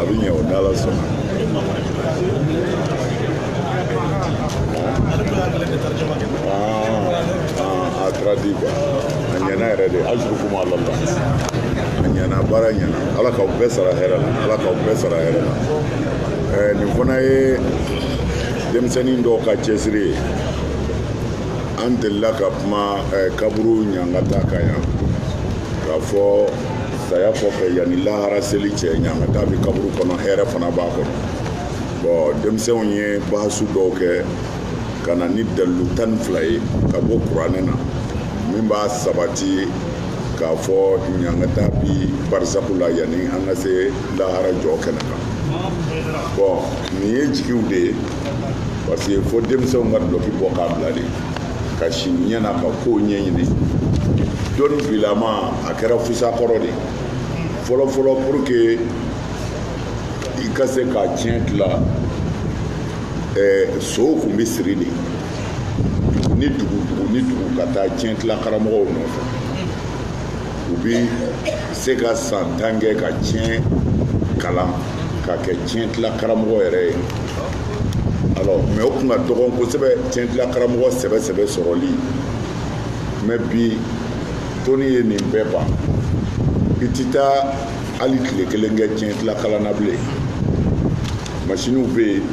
bɛ ɲɛ o n'Ala sɔnna. A traduit quoi. A ɲɛna yɛrɛ de ajrukum ala Allah. A ɲɛna baara ɲɛna. Ala k'aw bɛɛ sara hɛrɛ la. Ala k'aw bɛɛ sara hɛrɛ la. Nin fana ye denmisɛnnin dɔw ka cɛsiri ye. An delila ka kuma kaburu ɲangata kan yan. K'a fɔ saya kɔfɛ yanni lahara seli cɛ ɲangata bɛ kaburu kɔnɔ hɛrɛ fana b'a kɔnɔ. Bon denmisɛnw ye bahasu dɔw kɛ ka na ni dalilu 12 ye ka bɔ kuranɛ na min b'a sabati k'a fɔ ɲangata bi barisaku la yanni an ka se lahara jɔ kɛnɛ kan. Bon nin ye jigiw de ye parce que fo denmisɛnw ka dulɔki bɔ k'a bila de ka si ɲɛna ka kow ɲɛɲini. Dɔnni bilama a kɛra fusakɔrɔ de fɔlɔfɔlɔ pour que i ka se ka tiɲɛ tila sow kun bɛ siri de ni dugu ka taa tiɲɛ tila karamɔgɔw nɔfɛ u bɛ se ka san 10 kɛ ka tiɲɛ kalan ka kɛ tiɲɛ tila karamɔgɔ yɛrɛ ye. Alors mais o kun ka dɔgɔn kosɛbɛ tiɲɛ tila karamɔgɔ sɛbɛ sɔrɔli mais bi toni ye nin bɛɛ ban i tɛ taa hali tile kelen kɛ tiɲɛ tila kalan na bilen. Machines bɛ yen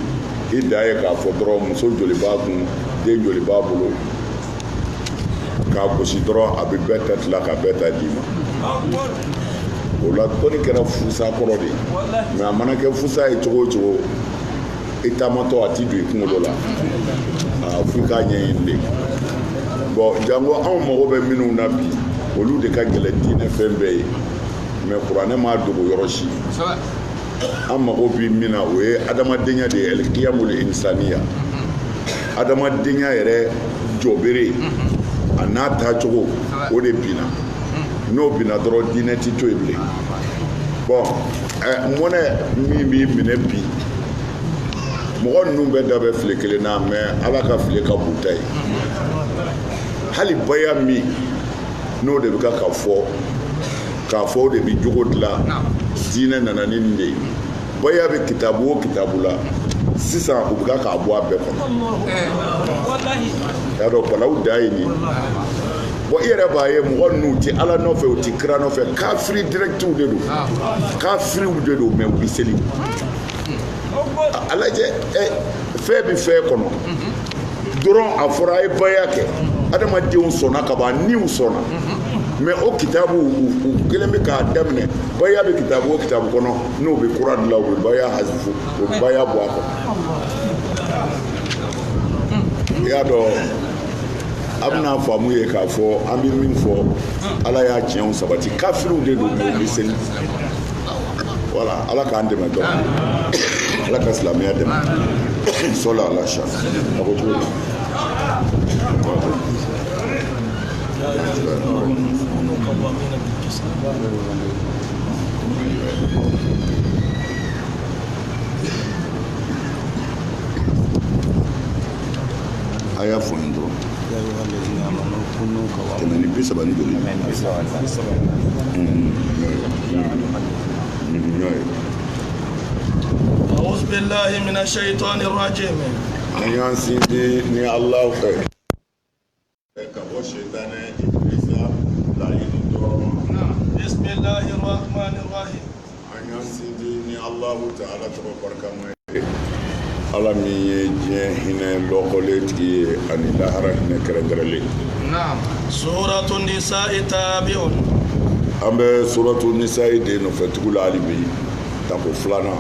i da ye k'a fɔ dɔrɔn muso joli b'a kun den joli b'a bolo k'a gosi dɔrɔn a bɛ bɛɛ ta tila ka bɛɛ ta d'i ma. O la toni kɛra fusa kɔrɔ de mais a mana kɛ fusa ye cogo o cogo i taamatɔ a ti don i kunkolo la f'i k'a ɲɛɲini de. Bon jango anw mago bɛ minnu na bi olu de ka gɛlɛn diinɛ fɛn bɛɛ ye mais kuranɛ m'a dogo yɔrɔ si. An mago bi min na o ye adamadenya de ye al-qiyamul insaniya. Adamadenya yɛrɛ jɔbere a n'a taacogo o de binna. N'o binna dɔrɔn diinɛ ti to yen bilen. Bon mɔnɛ min b'i minɛ bi mɔgɔ ninnu bɛɛ da bɛ file kelen na mais Ala ka file ka b'u ta ye. Hali baya min n'o de bɛ ka fɔ o de bɛ jogo dilan diinɛ nana ni nin de ye. Baya bɛ kitabu o kitabu la sisan u bɛ k'a bɔ a bɛɛ kɔnɔ. Y'a dɔn balawu da ye nin. Bon i yɛrɛ b'a ye mɔgɔ ninnu tɛ Ala nɔfɛ u tɛ kira nɔfɛ kafiri directiw de don kafiriw de don mais u bɛ seli. A lajɛ fɛn bɛ fɛn kɔnɔ dɔrɔn a fɔra a ye baya kɛ adamadenw sɔnna ka ban niw sɔnna mais o kitabu u kelen bɛ k'a daminɛ baya bɛ kitabu o kitabu kɔnɔ n'o bɛ kura dilan u bɛ baya hasifu u bɛ baya bɔ a kɔnɔ. I y'a dɔn a bɛna faamu ye k'a fɔ an bɛ min fɔ Ala y'a tiɲɛw sabati kafiriw de don mais u bɛ seli. Voilà Ala k'an dɛmɛ dɔrɔn Ala ka silamɛya dɛmɛ sɔli Ala sa a ko cogo di. A y'a fɔ n ye dɔrɔn tɛmɛni 30 ni joli أعوذ بالله من الشيطان الرجيم. an y'an sinsin ni Ala fɛ ka bɔ shetane Ibilisa laɲini dɔrɔn ma. بسم الله الرحمن الرحيم. An y'an sinsin ni Alahu Ta'ala tɔgɔ barikama ye Ala min ye diɲɛ hinɛ lɔkɔlen tigi ye ani lahara hinɛ kɛrɛnkɛrɛnlen. نعم. سورة النساء تابع. An bɛ suratu nisa'i de nɔfɛtigiw la hali bi tako 2nan.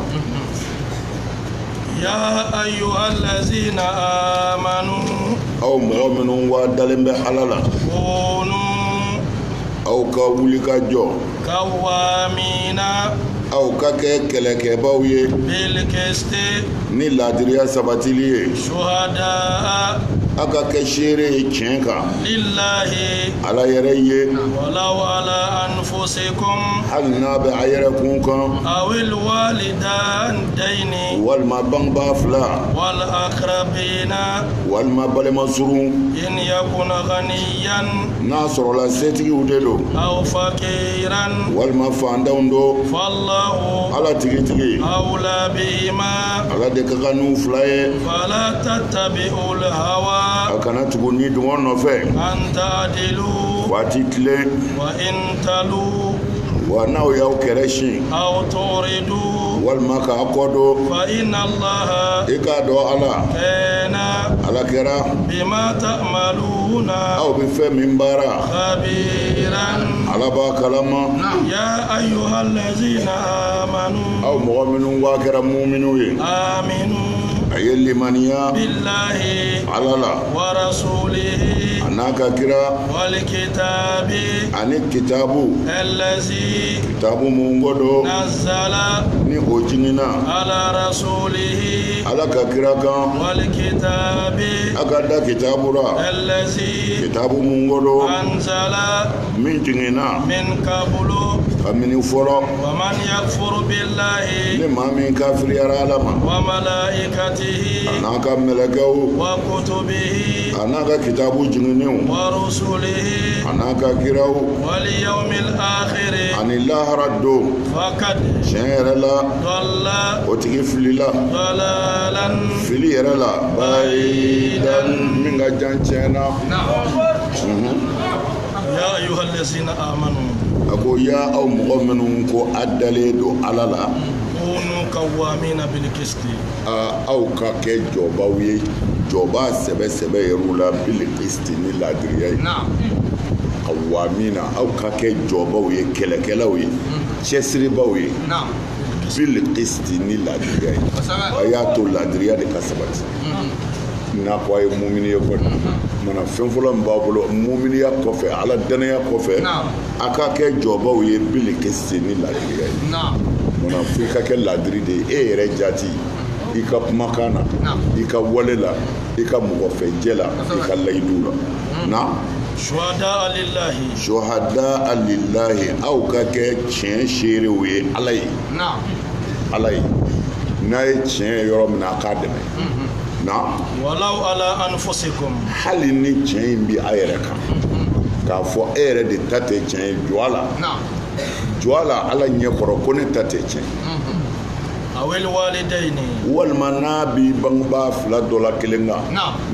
يا أيها الذين آمنوا Aw mɔgɔ minnu wa dalen bɛ Ala la كونوا aw ka wuli ka jɔ قوامين aw ka kɛ kɛlɛkɛbaw ye بالقسط ni laadiriya sabatili ye شهداء aka kɛ seere ye tiɲɛ kan lillahi ala yɛrɛ ye walau ala anfusikum hali n'a bɛ a yɛrɛ kun kan awil walidaini walima bangebaa fila wal aqrabina walima balima surun in yakuna ghaniyan n'a sɔrɔla setigiw de don aw fakiran walima fantanw do fallahu ala tigitigi awla bihima ala de ka kan n'u fila ye fala tattabi'ul hawa a kana tugu ni dungɔ nɔfɛ an ta'dilu waati tile wa in talu wa n'aw y'aw kɛrɛ sin aw turidu walima k'a kɔ don fa inna allaha i k'a dɔn ala kana ala kɛra bima ta'maluna aw bɛ fɛn min baara khabiran ala b'a kalama ya ayyuhallazina amanu aw mɔgɔ minnu waa kɛra muminw ye aminu a ye limaniya billahi ala la wa rasulihi a n'a ka kira wal kitabi ani kitabu allazi kitabu mun ko do nazzala ni o jiginna ala rasulihi ala ka kira kan wal kitabi a ka da kitabu ra allazi kitabu mun ko do anzala min jiginna min qablu kabini fɔlɔ wa man yakfur billahi ni maa min kafiriyara ala ma wa malaikatihi a n'a ka mɛlɛkɛw wa kutubihi a n'a ka kitabu jiginnenw wa rusulihi a n'a ka kiraw wal yawmil akhir ani lahara don faqad tiɲɛ yɛrɛ la dalla o tigi filila dalalan fili yɛrɛ la bayidan min ka jan tiɲɛ na ya ayyuhallazina amanu a ko ya aw mɔgɔ minnu ko a dalen don ala la kunu qawwamina bil qisti aw ka kɛ jɔbaw ye jɔba sɛbɛ yɛrɛw la bil qisti ni laadiriya ye qawwamina aw ka kɛ jɔbaw ye kɛlɛkɛlaw ye cɛsiribaw ye bil qisti ni laadiriya ye a y'a to laadiriya de ka sabati n'a ko a ye mumini ye kɔni mana fɛn fɔlɔ min b'a bolo muminiya kɔfɛ ala danaya kɔfɛ a ka kɛ jɔbaw ye bil qisti ni laadiriya ye mana f'i ka kɛ laadiri de ye e yɛrɛ jati i ka kumakan na i ka wale la i ka mɔgɔfɛjɛ la i ka layidu la na shuhada lillahi shuhada lillahi aw ka kɛ tiɲɛ seerew ye ala ye ala ye n'a ye tiɲɛ ye yɔrɔ min na a k'a dɛmɛ na walau ala anfusikum hali ni tiɲɛ in bi a yɛrɛ kan k'a fɔ e yɛrɛ de ta tɛ tiɲɛ ye jɔ a la ala ɲɛkɔrɔ ko ne ta tɛ tiɲɛ awil walidaini walima n'a bi bangebaa fila dɔ la kelen kan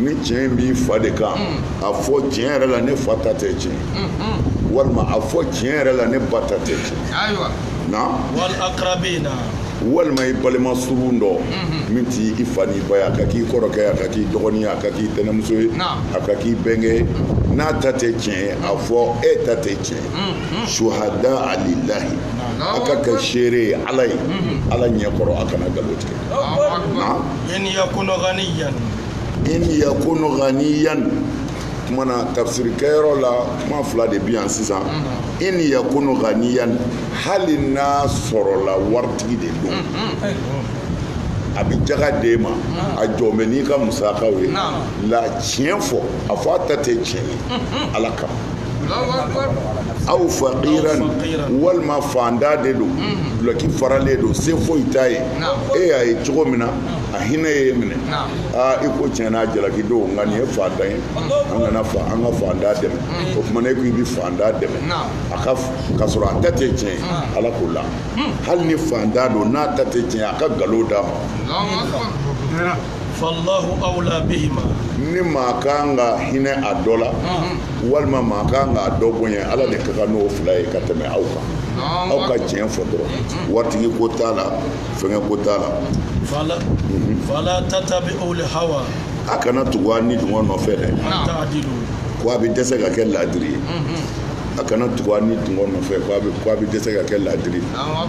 ni tiɲɛ in b'i fa de kan a fɔ tiɲɛ yɛrɛ la ne fa ta tɛ tiɲɛ walima a fɔ tiɲɛ yɛrɛ la ne ba ta tɛ tiɲɛ na wal aqrabina walima i balima surun dɔ min t'i i fa n'i ba ye a ka k'i kɔrɔkɛ a ka k'i dɔgɔnin a ka k'i tɛnɛmuso ye a ka k'i bɛnkɛ n'a ta tɛ tiɲɛ ye a fɔ e ta tɛ tiɲɛ shuhada lillahi a ka kɛ seere ye ala ye ala ɲɛkɔrɔ a kana nkalon tigɛ in yakunu ghaniyan in yakunu ghaniyan kumana tafsirikɛyɔrɔ la kuma fila de bi yan sisan in yakunu ghaniyan hali n'a sɔrɔla waritigi de don a bɛ jaga d'e ma a jɔ bɛ n'i ka musakaw ye la tiɲɛ fɔ a fɔ a ta tɛ tiɲɛ ye ala kama aw faqiran walima fanda de don duloki faralen don se foyi t'a ye e y'a ye cogo min na a hinɛ ye minɛ i ko tiɲɛ n'a jalaki don nka nin ye fanda ye an ka fanda dɛmɛ o tuma e ko i bɛ fanda dɛmɛ ka sɔrɔ a ta tɛ tiɲɛ ala k'o la hali ni fanda don n'a ta tɛ tiɲɛ a ka nkalon d'a ma fallahu awla bihima ni maa kan ka hinɛ a dɔ la walima maa kan ka dɔ bonya ala de ka kan n'o fila ye ka tɛmɛ aw kan aw ka tiɲɛ fɔ dɔrɔn waritigi ko t'a la fɛngɛ ko t'a la fala tatabi'ul hawa a kana tugu a ni dungɔ nɔfɛ dɛ ko a bɛ dɛsɛ ka kɛ laadiri ye a kana tugu a ni dungɔ nɔfɛ ko a bɛ dɛsɛ ka kɛ laadiri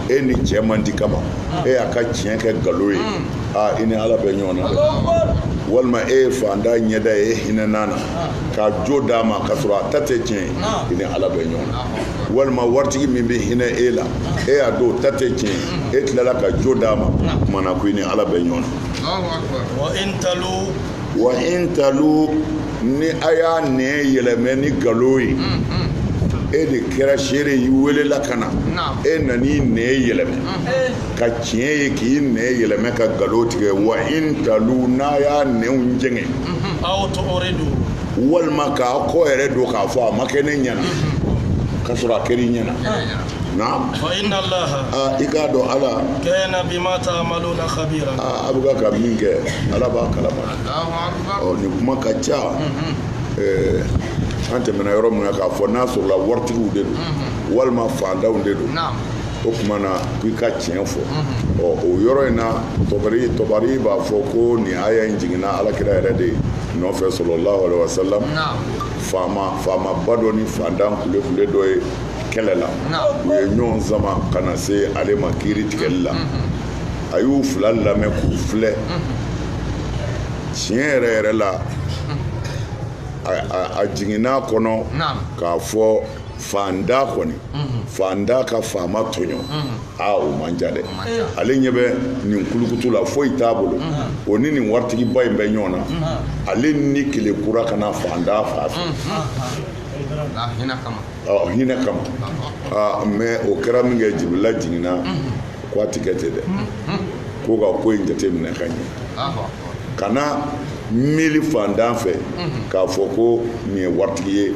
e ni cɛ man di kama e y'a ka tiɲɛ kɛ nkalon ye i ni ala bɛ ɲɔgɔn na dɛ walima e ye fanda ɲɛda ye e hinɛ n'a na ka jo d'a ma ka sɔrɔ a ta tɛ tiɲɛ i ni ala bɛ ɲɔgɔn na walima waritigi min bɛ hinɛ e la e y'a dɔn o ta tɛ tiɲɛ e tilala ka jo d'a ma kumana ko i ni ala bɛ ɲɔgɔn na wa in talu ni a y'a nɛn yɛlɛmɛ ni nkalon ye e de kɛra seere y'i welela ka na e nan'i nɛn yɛlɛmɛ ka tiɲɛ ye k'i nɛn yɛlɛmɛ ka nkalon tigɛ wa in talu n'a y'a nɛnw jɛngɛ aw tu'ridu walima k'a kɔ yɛrɛ don k'a fɔ a ma kɛ ne ɲɛna k'a sɔrɔ a kɛr'i ɲɛna naam fa inna allaha i k'a dɔn ala kana bima ta'maluna khabira a bɛ ka min kɛ ala b'a kalama nin kuma ka ca an tɛmɛna yɔrɔ min na k'a fɔ n'a sɔrɔla waritigiw de don walima fantanw de don o tuma na k'i ka tiɲɛ fɔ o yɔrɔ in na tɔbari b'a fɔ ko nin aya in jiginna alakira yɛrɛ de nɔfɛ sallallahu alaihi wasallam faamaba dɔ ni fantan kule dɔ ye kɛlɛ la u ye ɲɔgɔn sama ka na se ale ma kiiri tigɛli la a y'u fila lamɛn k'u filɛ tiɲɛ yɛrɛ yɛrɛ la a jiginna kɔnɔ k'a fɔ fanda kɔni fanda ka faama tɔɲɔ o man ca dɛ ale ɲɛ bɛ nin kulukutu la foyi t'a bolo o ni nin waritigiba in bɛ ɲɔgɔn na ale ni kele kura kana fanda fa fɛ hinɛ kama mɛ o kɛra min kɛ Jibirila jiginna k'a ti kɛ ten dɛ ko ka ko in jateminɛ ka ɲɛ kana miiri fandan fɛ k'a fɔ ko nin ye waritigi ye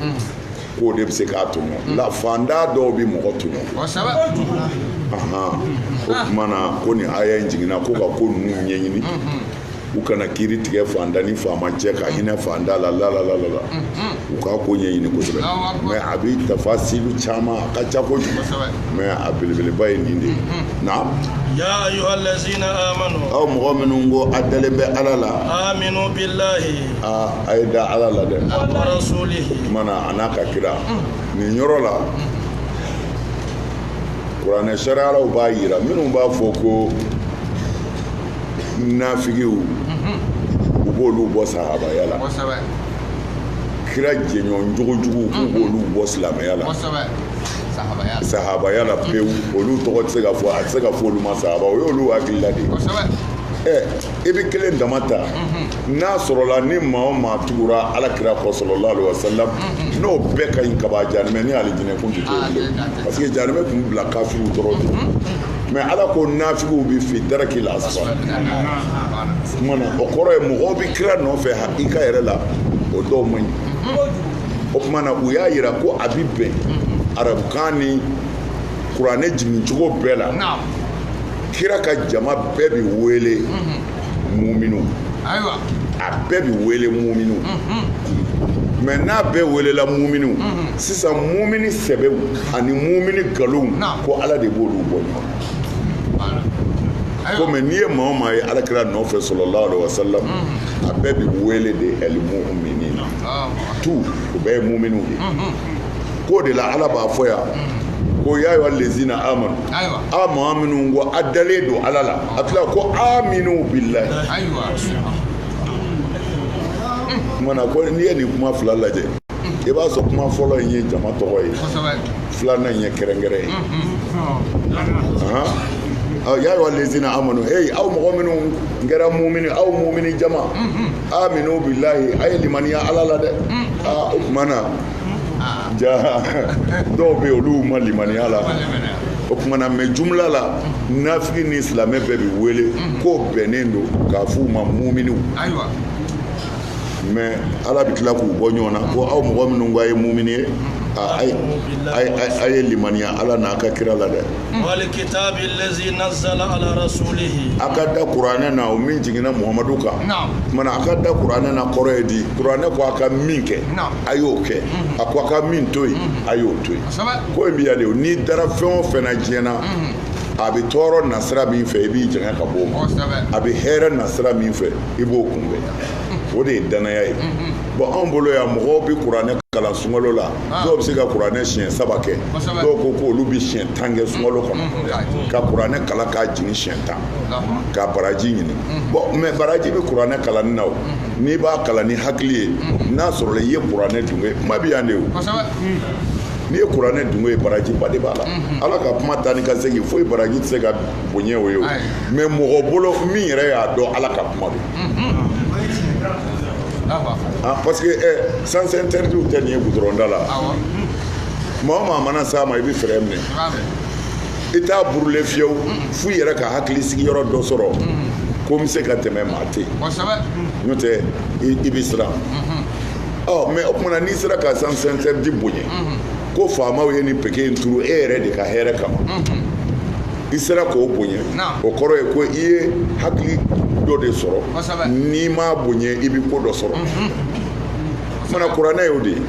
k'o de bɛ se k'a tɔɲɔ la fandan dɔw bɛ mɔgɔ tɔɲɔ o tuma na ko nin aya in jiginna ko ka ko ninnu ɲɛɲini u kana kiiri tigɛ fandan ni faama cɛ ka hinɛ fandan la u k'a ko ɲɛɲini kosɛbɛ mɛ a bɛ tafasilu caman a ka ca kojugu mɛ a belebeleba ye nin de ye naam ya ayyuhallazina amanu aw mɔgɔ minnu ko a dalen bɛ ala la aminu billahi a ye da ala la dɛ wa rasulihi mana a n'a ka kira nin yɔrɔ la kuranɛ sariyalaw b'a yira minnu b'a fɔ ko nafigiw u b'olu bɔ sahabaya la kira jɛɲɔgɔn jogojugu k'u b'olu bɔ silamɛya la sahabaya la pewu olu tɔgɔ tɛ se ka fɔ a tɛ se ka fɔ olu ma sahaba o y'olu hakilila de ye i bɛ kelen dama ta n'a sɔrɔla ni maa o maa tugura alakira kɔ sallallahu alaihi wasallam n'o bɛɛ ka ɲi kaba janimɛ ni alijinɛ kun tɛ t'o bilen parce que janimɛ kun bila kafiriw dɔrɔn de mɛ ala ko nafigiw bɛ fi daraki la asfal kuma na o kɔrɔ ye mɔgɔw bɛ kira nɔfɛ hakika yɛrɛ la o dɔw man ɲi o tuma na u y'a yira ko a bɛ bɛn arabukan ni kuranɛ jigin cogo bɛɛ la kira ka jama bɛɛ bɛ wele muminu a bɛɛ bɛ wele muminu mɛ n'a bɛɛ welela muminu sisan mumini sɛbɛw ani mumini nkalonw ko ala de b'olu bɔ ɲɔgɔn na komi n'i ye maa o maa ye alakira nɔfɛ sallallahu alaihi wasallam a bɛɛ bɛ wele de al-mu'minin tu o bɛɛ ye muminu de k'o de la ala b'a fɔ yan ko ya ayyuhal lezina amanu a maa minnu ko a dalen don ala la a tila ko aminu billahi mana ko n'i ye nin kuma fila lajɛ i b'a sɔrɔ kuma fɔlɔ in ye jama tɔgɔ ye filanan in ye kɛrɛnkɛrɛn ye ya ayyuhal lezina amanu aw mɔgɔ minnu kɛra mumini aw mumini jama aminu billahi a ye limaniya ala la dɛ o tuma na ja dɔw bɛ olu ma limaniya la o tuma na mɛ jumla la nafigi ni silamɛ bɛɛ bɛ wele k'o bɛnnen don k'a f'u ma muminiw mɛ ala bɛ tila k'u bɔ ɲɔgɔn na ko aw mɔgɔ minnu ko a ye mumini ye a ye limaniya ala n'a ka kira la dɛ wal kitabi allazi nazzala ala rasulihi a ka da kuranɛ na o min jiginna muhamadu kan mana a ka da kuranɛ na kɔrɔ ye di kuranɛ ko a ka min kɛ a y'o kɛ a ko a ka min to yen a y'o to yen ko in bɛ yan de n'i dara fɛn o fɛn na diɲɛ na a bɛ tɔɔrɔ nasira min fɛ i b'i janya ka bɔ o ma a bɛ hɛrɛ nasira min fɛ i b'o kunbɛn o de ye danaya ye bɔn anw bolo yan mɔgɔw bɛ kuranɛ kalan sunkalo la dɔw bɛ se ka kuranɛ siɲɛ 3 kɛ dɔw ko k'olu bɛ siɲɛ 10 kɛ sunkalo kɔnɔ ka kuranɛ kalan k'a jigin siɲɛ 10 ka baraji ɲini bɔn mɛ baraji bɛ kuranɛ kalanni na o n'i b'a kalan ni hakili ye n'a sɔrɔla i ye kuranɛ dunke kuma bɛ yan de o n'i ye kuranɛ dunke ye baraji ba de b'a la ala ka kuma taa ni ka segin foyi baraji tɛ se ka bonya o ye o mɛ mɔgɔ bolo min yɛrɛ y'a dɔn ala ka kuma don parce que sans interdit tɛ nin ye goudron da la maa o maa mana s'a ma i bɛ fɛɛrɛ minɛ i t'a burulen fiyewu f'u yɛrɛ ka hakili sigiyɔrɔ dɔ sɔrɔ ko n bɛ se ka tɛmɛ maa tɛ yen n'o tɛ i bɛ siran mais o kumana n'i sera ka sans interdit bonya ko faamaw ye nin peke in turu e yɛrɛ de ka hɛrɛ kama i sera k'o bonya o kɔrɔ ye ko i ye hakili dɔ de sɔrɔ n'i m'a bonya i bɛ ko dɔ sɔrɔ mana kuranɛ y'o de ye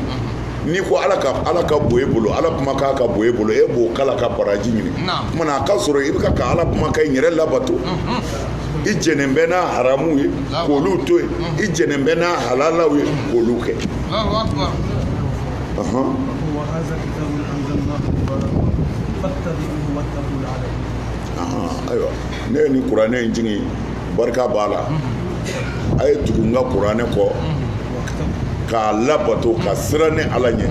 n'i ko ala ka bɔ e bolo ala kumakan ka bɔ e bolo e b'o kala ka baraji ɲini mana a ka sɔrɔ i bɛ ka ala kumakan in yɛrɛ labato i jɛnen bɛ n'a haramu ye k'olu to yen i jɛnen bɛ n'a halalaw ye k'olu kɛ ayiwa ne ye nin kuranɛ in jigin barika b'a la a ye tugu n ka kuranɛ kɔ k'a labato ka siran ni ala ɲɛ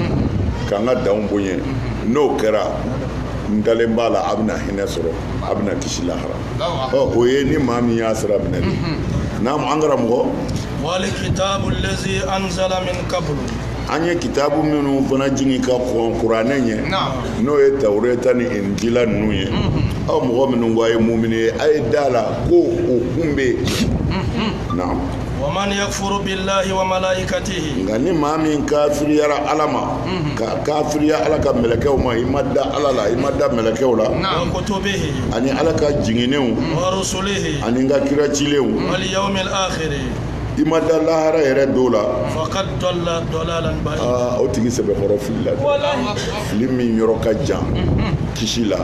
k'an ka danw bonya n'o kɛra n dalen b'a la a bɛna hinɛ sɔrɔ a bɛna kisi lahara o ye ni maa min y'a sira minɛ n'an karamɔgɔ wali kitabu lazi anzala min qablu an ye kitabu minnu fana jigin ka kɔn kuranɛ ɲɛ n'o ye tawureta ni injila ninnu ye aw mɔgɔ minnu ko a ye mumini ye a ye da la ko o kun bɛ yen ومن يكفر بالله وملائكته nka ni maa min kafiriyara ala ma ka kafiriya ala ka mɛlɛkɛw ma i ma da ala la i ma da mɛlɛkɛw la وكتبه ani ala ka jiginenw ورسله ani n ka kira cilenw واليوم الآخر i ma da lahara yɛrɛ do la فقد ضل ضلالا بعيدا o tigi sɛbɛkɔrɔ fili la fili min yɔrɔ ka jan kisi la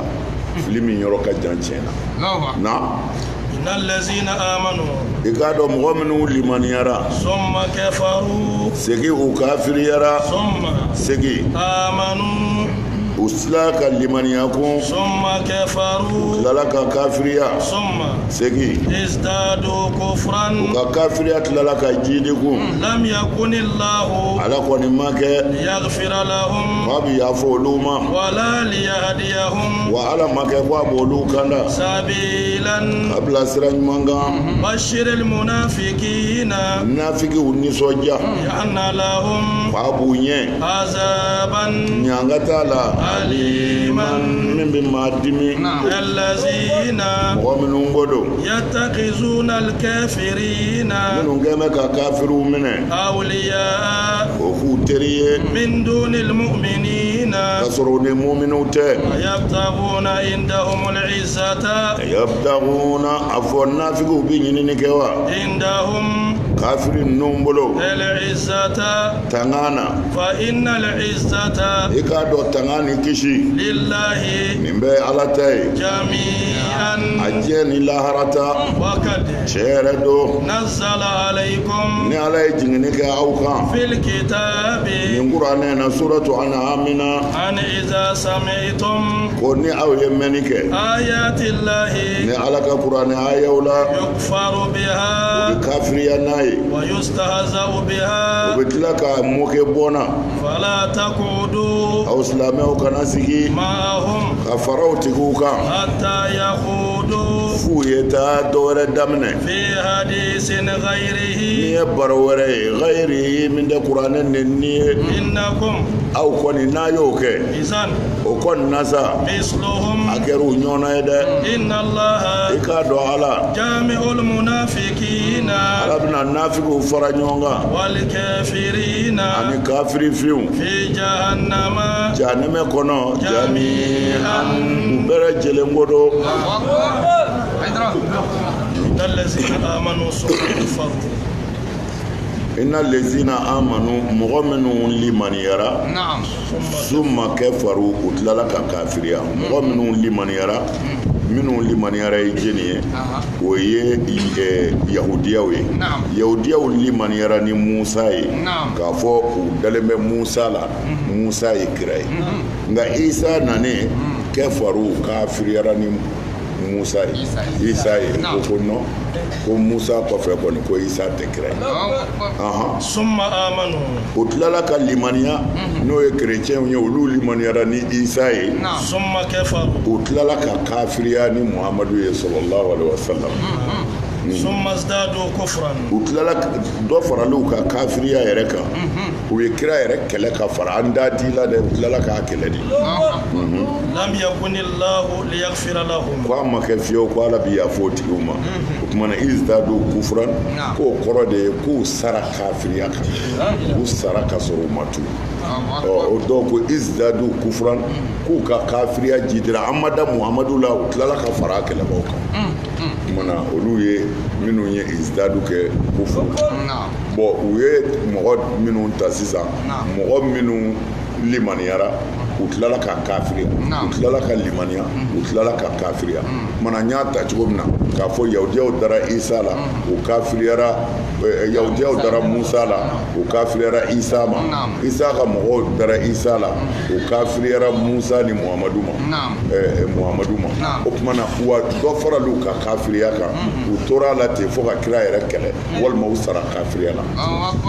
fili min yɔrɔ ka jan tiɲɛ na إن الذين آمنوا i k'a dɔn mɔgɔ minnu limaniyara ثم كفروا segi u kafiriyara ثم segi آمنوا u sila ka limaniya kun ثم كفروا tilala ka kafiriya ثم segi ازدادوا كفرا u ka kafiriya tilala ka jidi kun لم يكن الله ala kɔni ma kɛ ليغفر لهم k'a bi yafa olu ma ولا ليهديهم wa ala ma kɛ k'a b'olu kanda سبيلا a bila sira ɲuman kan بشر المنافقين nafigiw nisɔndiya بأن لهم k'a b'u ɲɛ عذابا ɲanga t'a la أليما min bɛ maa dimi الذين mɔgɔ minnu ko don يتخذون الكافرين minnu kɛn bɛ ka kafiriw minɛ أولياء o k'u teri ye من دون المؤمنين ka sɔrɔ u ni muminw tɛ يبتغون عندهم العزة yabtaguna a fɔ nafigiw bɛ ɲinini kɛ wa عندهم kafiri ninnu bolo العزة tanga na فإن العزة i k'a dɔn tanga ni kisi لله nin bɛ ala ta ye جميعا a diɲɛ ni laharata وقد cɛ yɛrɛ do نزل عليكم ni ala ye jiginni kɛ aw kan في الكتاب nin kuranɛ na suratu an'amina أن إذا سمعتم ko ni aw ye mɛnni kɛ آيات الله ni ala ka kuranɛ ayaw la يكفر u بها bɛ kafiriya n'a ye ويستهزأ u بها bɛ tila ka mɔkɛ bɔnna فلا تقعدوا aw silamɛw kana sigi معهم ka faraw tigiw kan حتى يخوضوا f'u ye taa dɔ wɛrɛ daminɛ في حديث ni غيره ye baro wɛrɛ ye gayiri min tɛ kuranɛ nenni ye إنكم aw kɔni n'a y'o kɛ إذن o kɔni na sa مثلهم a kɛra u ɲɔgɔnna ye dɛ إن الله i k'a dɔn ala جامع المنافقين ala bɛna nafigiw fara ɲɔgɔn kan والكافرين ani kafiri fiw في جهنم jahanɛmɛ kɔnɔ jami'an u bɛɛ lajɛlen ko don الذين آمنوا ثم كفروا inna lezina amanu mɔgɔ minnu limaniyara summa kɛfaru u tilala ka kafiriya mɔgɔ minnu limaniyara ye jeni ye o ye yahudiyaw ye yahudiyaw limaniyara ni musa ye k'a fɔ u dalen bɛ musa la musa ye kira ye nka isa nane kɛfaru kafiriyara ni musa ye isa ye ko non ko musa kɔfɛ kɔni ko isa tɛ kira ye ثم آمنوا u tilala ka limaniya n'o ye kerecɛnw ye olu limaniyara ni isa ye ثم كفروا u tilala ka kafiriya ni muhamadu ye sallallahu alaihi wasallam ثم ازدادوا كفرا utilala dɔ faral'u ka kafiriya yɛrɛ kan u ye kira yɛrɛ kɛlɛ ka fara an da di la dɛ utilala k'a kɛlɛ de لم يكن الله ليغفر لهم ko a ma kɛ fiyewu ko ala bi yafo tigiw ma o tuma na izdadu kufran k'o kɔrɔ de ye k'u sara kafiriya kan k'u sara ka sɔrɔ u ma tu o dɔw ko izdadu kufran k'u ka kafiriya jidira an ma da muhamadu la u tilala ka fara a kɛlɛbaw kan mana olu ye minnu ye izdadu kɛ kufru bon u ye mɔgɔ minnu ta sisan mɔgɔ minnu limaniyara u tilala ka kafiriya u tilala ka limaniya u tilala ka kafiriya mana n y'a ta cogo min na k'a fɔ yahudiyaw dara isa la u kafiriyara yahudiyaw dara musa la u kafiriyara isa ma isa ka mɔgɔw dara isa la u kafiriyara musa ni muhamadu ma o tuma na wa dɔ faral'u ka kafiriya kan u tora la ten fo ka kira yɛrɛ kɛlɛ walima u sara kafiriya la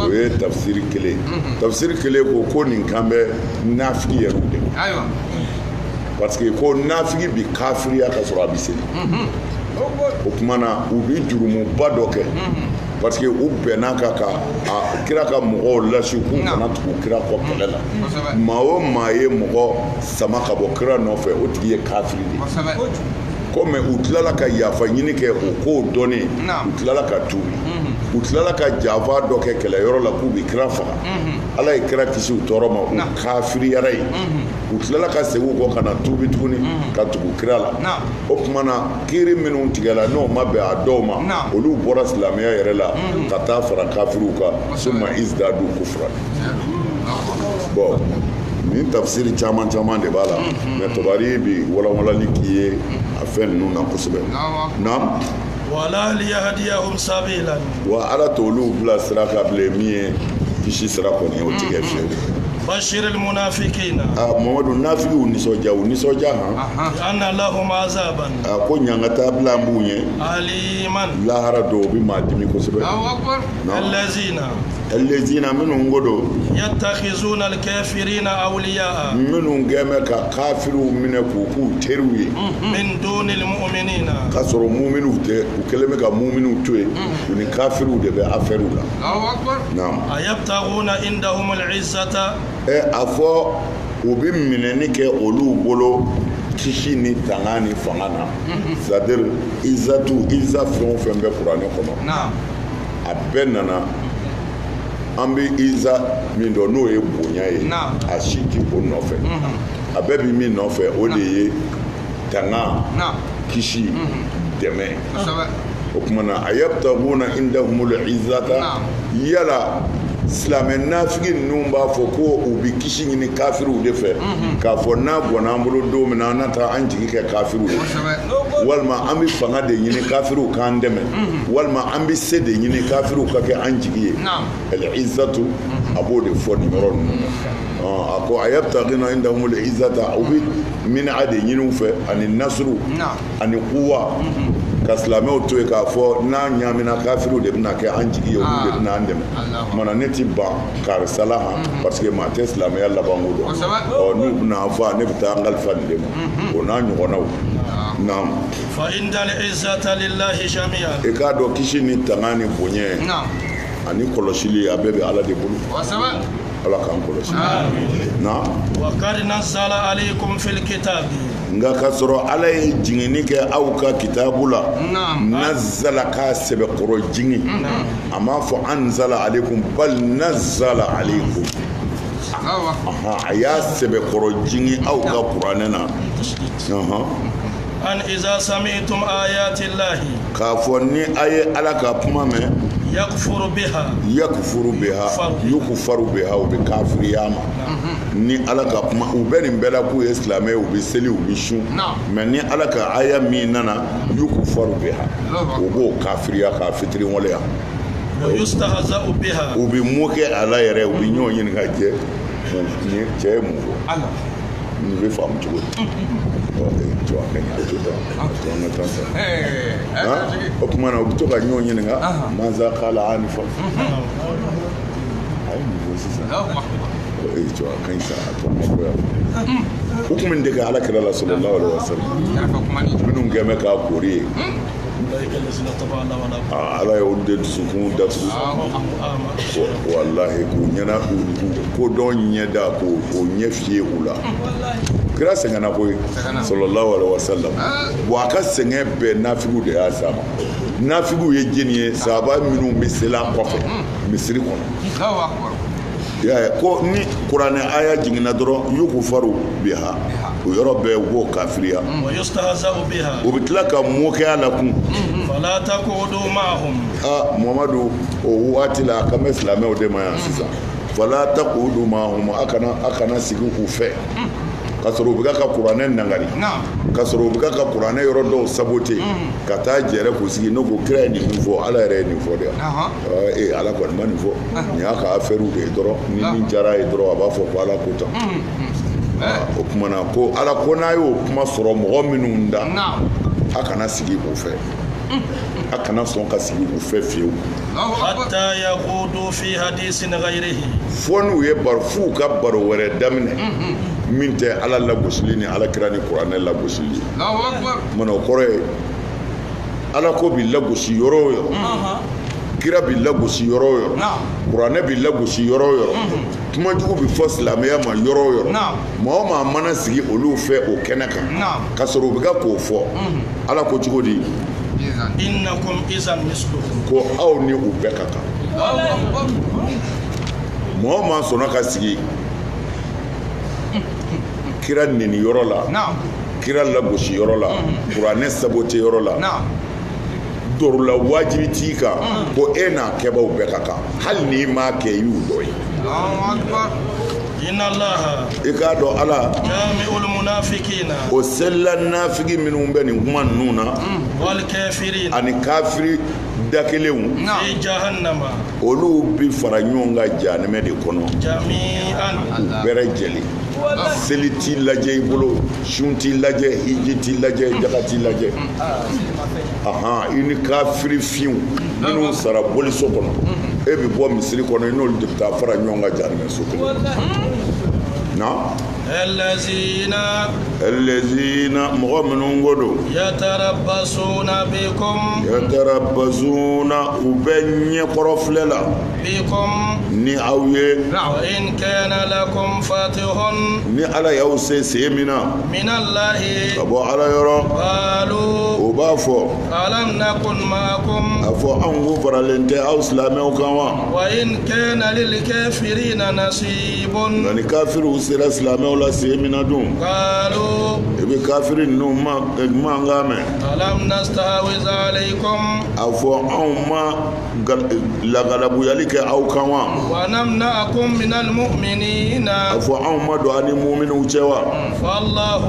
o ye tafsiri kelen tafsiri kelen ko nin kan bɛ nafigi yɛrɛ de parce que ko nafigi bi kafiriya ka sɔrɔ a bi seli o tuma na u bi jurumuba dɔ kɛ parce que u bɛnna ka kira ka mɔgɔw lasi k'u kana tugu kira kɔ kɛlɛ la maa o maa ye mɔgɔ sama ka bɔ kira nɔfɛ o tigi ye kafiri de ko mɛ u tilala ka yafa ɲini kɛ o kow dɔnnen u tilala ka tuubi u tilala ka janfa dɔ kɛ kɛlɛyɔrɔ la k'u bɛ kira faga ala ye kira kisi u tɔɔrɔ ma u kafiriyara ye u tilala ka segin u kɔ ka na tuubi tuguni ka tugu kira la o tuma na kiiri minnu tigɛla n'o ma bɛn a dɔw ma olu bɔra silamɛya yɛrɛ la ka taa fara kafiriw kan summa izdadu kufran bon nin tafsiri caman de b'a la mɛ tɔbari bi walawalali k'i ye a fɛn ninnu na kosɛbɛ naam ولا ليهديهم سبيلا wa ala t'olu bila sira ka bilen min ye kisi sira kɔni o tigɛ fiyewu بشر المنافقين mamadu nafigiw nisɔndiya أن لهم عذابا ko ɲangata bila an b'u ye أليما lahara dɔw bi maa dimi kosɛbɛ الذين elezina minnu ko don يتخذون الكافرين أولياء minnu gɛmɛ ka kafiriw minɛ k'u teriw ye من دون المؤمنين k'a sɔrɔ muminiw tɛ u kɛlen bɛ ka muminiw to yen u ni kafiriw de bɛ afɛriw la naam أيبتغون عندهم العزة a fɔ u bɛ minɛni kɛ olu bolo kisi ni tanga ni fanga na c'est-à-dire iza fɛn o fɛn bɛ kuranɛ kɔnɔ a bɛɛ nana an bɛ iza min dɔn n'o ye bonya ye a si tɛ o nɔfɛ a bɛɛ bɛ min nɔfɛ o de ye tanga kisi dɛmɛ o tuma na ayabtaguna indahumul izzata yala silamɛ nafigi ninnu b'a fɔ ko u bɛ kisi ɲini kafiriw de fɛ k'a fɔ n'a bɔnna an bolo don min na an na taa an jigi kɛ kafiriw de walima an bɛ fanga de ɲini kafiriw k'an dɛmɛ walima an bɛ se de ɲini kafiriw ka kɛ an jigi ye al-izzatu a b'o de fɔ nin yɔrɔ ninnu na a ko ayabtagina indahumul izzata u bɛ minɛ de ɲini u fɛ ani nasuru ani kuwa ka silamɛw to yen k'a fɔ n'a ɲamina kafiriw de bɛna kɛ an jigi ye olu de bɛna an dɛmɛ mana ne ti ban karisala han parce que maa tɛ silamɛya labanko dɔn n'u bɛna fɔ ne bɛ taa an kalifa nin de ma o n'a ɲɔgɔnnaw naam فإن العزة لله جميعا i k'a dɔn kisi ni tanga ni bonya ani kɔlɔsili a bɛɛ bɛ ala de bolo ala k'an kɔlɔsi naam وقد نزل عليكم في الكتاب nka ka sɔrɔ ala ye jigini kɛ aw ka kitabu la nazala k'a sɛbɛkɔrɔ jigi a m'a fɔ anzala alaikum bal nazala alaikum a y'a sɛbɛkɔrɔ jigi aw ka kuranɛ na أن إذا سمعتم آيات الله k'a fɔ ni a ye ala ka kuma mɛn يكفر بها yakufuru biha yukufaru biha u bɛ kafiriya ma ni ala ka kuma u bɛ nin bɛɛ la k'u ye silamɛ u bɛ seli u bɛ sun mɛ ni ala ka aya min nana yukufaru biha u b'o kafiriya k'a fitiri waleya ويستهزأ بها u bɛ mun kɛ a la yɛrɛ u bɛ ɲɔgɔn ɲini ka jɛ ni cɛ ye mun fɔ nin bɛ faamu cogo di o tuma na u bɛ to ka ɲɔgɔn ɲininka mansa k'ala anifa a ye mun fɔ sisan cɛw a ka ɲi sa a tɔ ma bɔ yan u tun bɛ dege ala kira la sallallahu alaihi wa sallam minnu gɛn bɛ k'a koori ye ala y'o de dusukun datugu wallahi k'u ɲɛna ko dɔn ɲɛda k'o ɲɛ fiyɛ u la kira sɛgɛnna koyi sallallahu alaihi wasallam bon a ka sɛgɛn bɛɛ nafigiw de y'a s'a ma nafigiw ye jeni ye sahaba minnu bɛ seli a kɔfɛ misiri kɔnɔ ko ni kuranɛ aya jiginna dɔrɔn yukufaru biha o yɔrɔ bɛɛ u b'o kafiriya u bɛ tila ka mɔkɛya la kun Muhamadu o waati la a kan bɛ silamɛw de ma yan sisan fala taqudu ma'ahum a kana sigi u fɛ ka sɔrɔ u bɛ ka kuranɛ nangari ka sɔrɔ u bɛ ka kuranɛ yɔrɔ dɔw sabote ka taa jɛrɛ k'u sigi n'o ko kira ye nin min fɔ ala yɛrɛ ye nin fɔ de ala kɔni ma nin fɔ nin y'a ka affaire de ye dɔrɔn ni min diyara ye dɔrɔn a b'a fɔ ko ala ko tan o kuma na ko ala ko n'a y'o kuma sɔrɔ mɔgɔ minnu da a kana sigi u fɛ a kana sɔn ka sigi u fɛ fiyewu hatta yaqudu fi hadisin ghayrihi fo n'u ye f'u ka baro wɛrɛ daminɛ min tɛ ala lagosili ni ala kira ni kuranɛ lagosili mana o kɔrɔ ye ala ko bi lagosi yɔrɔ o yɔrɔ kira bi lagosi yɔrɔ o yɔrɔ kuranɛ bi lagosi yɔrɔ o yɔrɔ kumajugu bi fɔ silamɛya ma yɔrɔ o yɔrɔ maa o maa mana sigi olu fɛ o kɛnɛ kan ka sɔrɔ u bɛ ka k'o fɔ ala ko cogo di innakum izan misluhum ko aw ni u bɛɛ ka kan maa o maa sɔnna ka sigi kira neni yɔrɔ la kira lagosi yɔrɔ la kuranɛ sabote yɔrɔ la dɔrɔla wajibi t'i kan ko e n'a kɛbaw bɛɛ ka kan hali n'i m'a kɛ i y'u dɔ ye inna allaha i k'a dɔn ala jami'ul munafiqina o selila nafigi minnu bɛ nin kuma ninnu na wal kafirin ani kafiri dakelenw fi jahannama olu bi fara ɲɔgɔn kan jahanɛmɛ de kɔnɔ jami'an bɛrɛ jɛlen seli t'i lajɛ i bolo sun t'i lajɛ hiji t'i lajɛ jaga t'i lajɛ i ni kafiri fiyew minnu sara boliso kɔnɔ e bɛ bɔ misiri kɔnɔ i n'olu de bɛ taa fara ɲɔgɔn kan jahanɛmɛ so kɔnɔ الذين مغمنون غدو يتربصون بكم وبني قرفللا بكم ni aw ye وإن كان لكم فتح ni ala y'aw se semina من الله ka bɔ ala yɔrɔ قالوا o b'a fɔ ألم نكن معكم a fɔ anw ko faralen tɛ aw silamɛw kan wa وإن كان للكافرين نصيب nka ni kafiriw sera silamɛw la semina dun قالوا i bɛ kafiri ninnu mankan mɛn ألم نستحوذ عليكم a fɔ anw ma lagalabuyali kɛ aw kan wa ونمنعكم من المؤمنين a fɔ anw ma don ani muminw cɛ wa فالله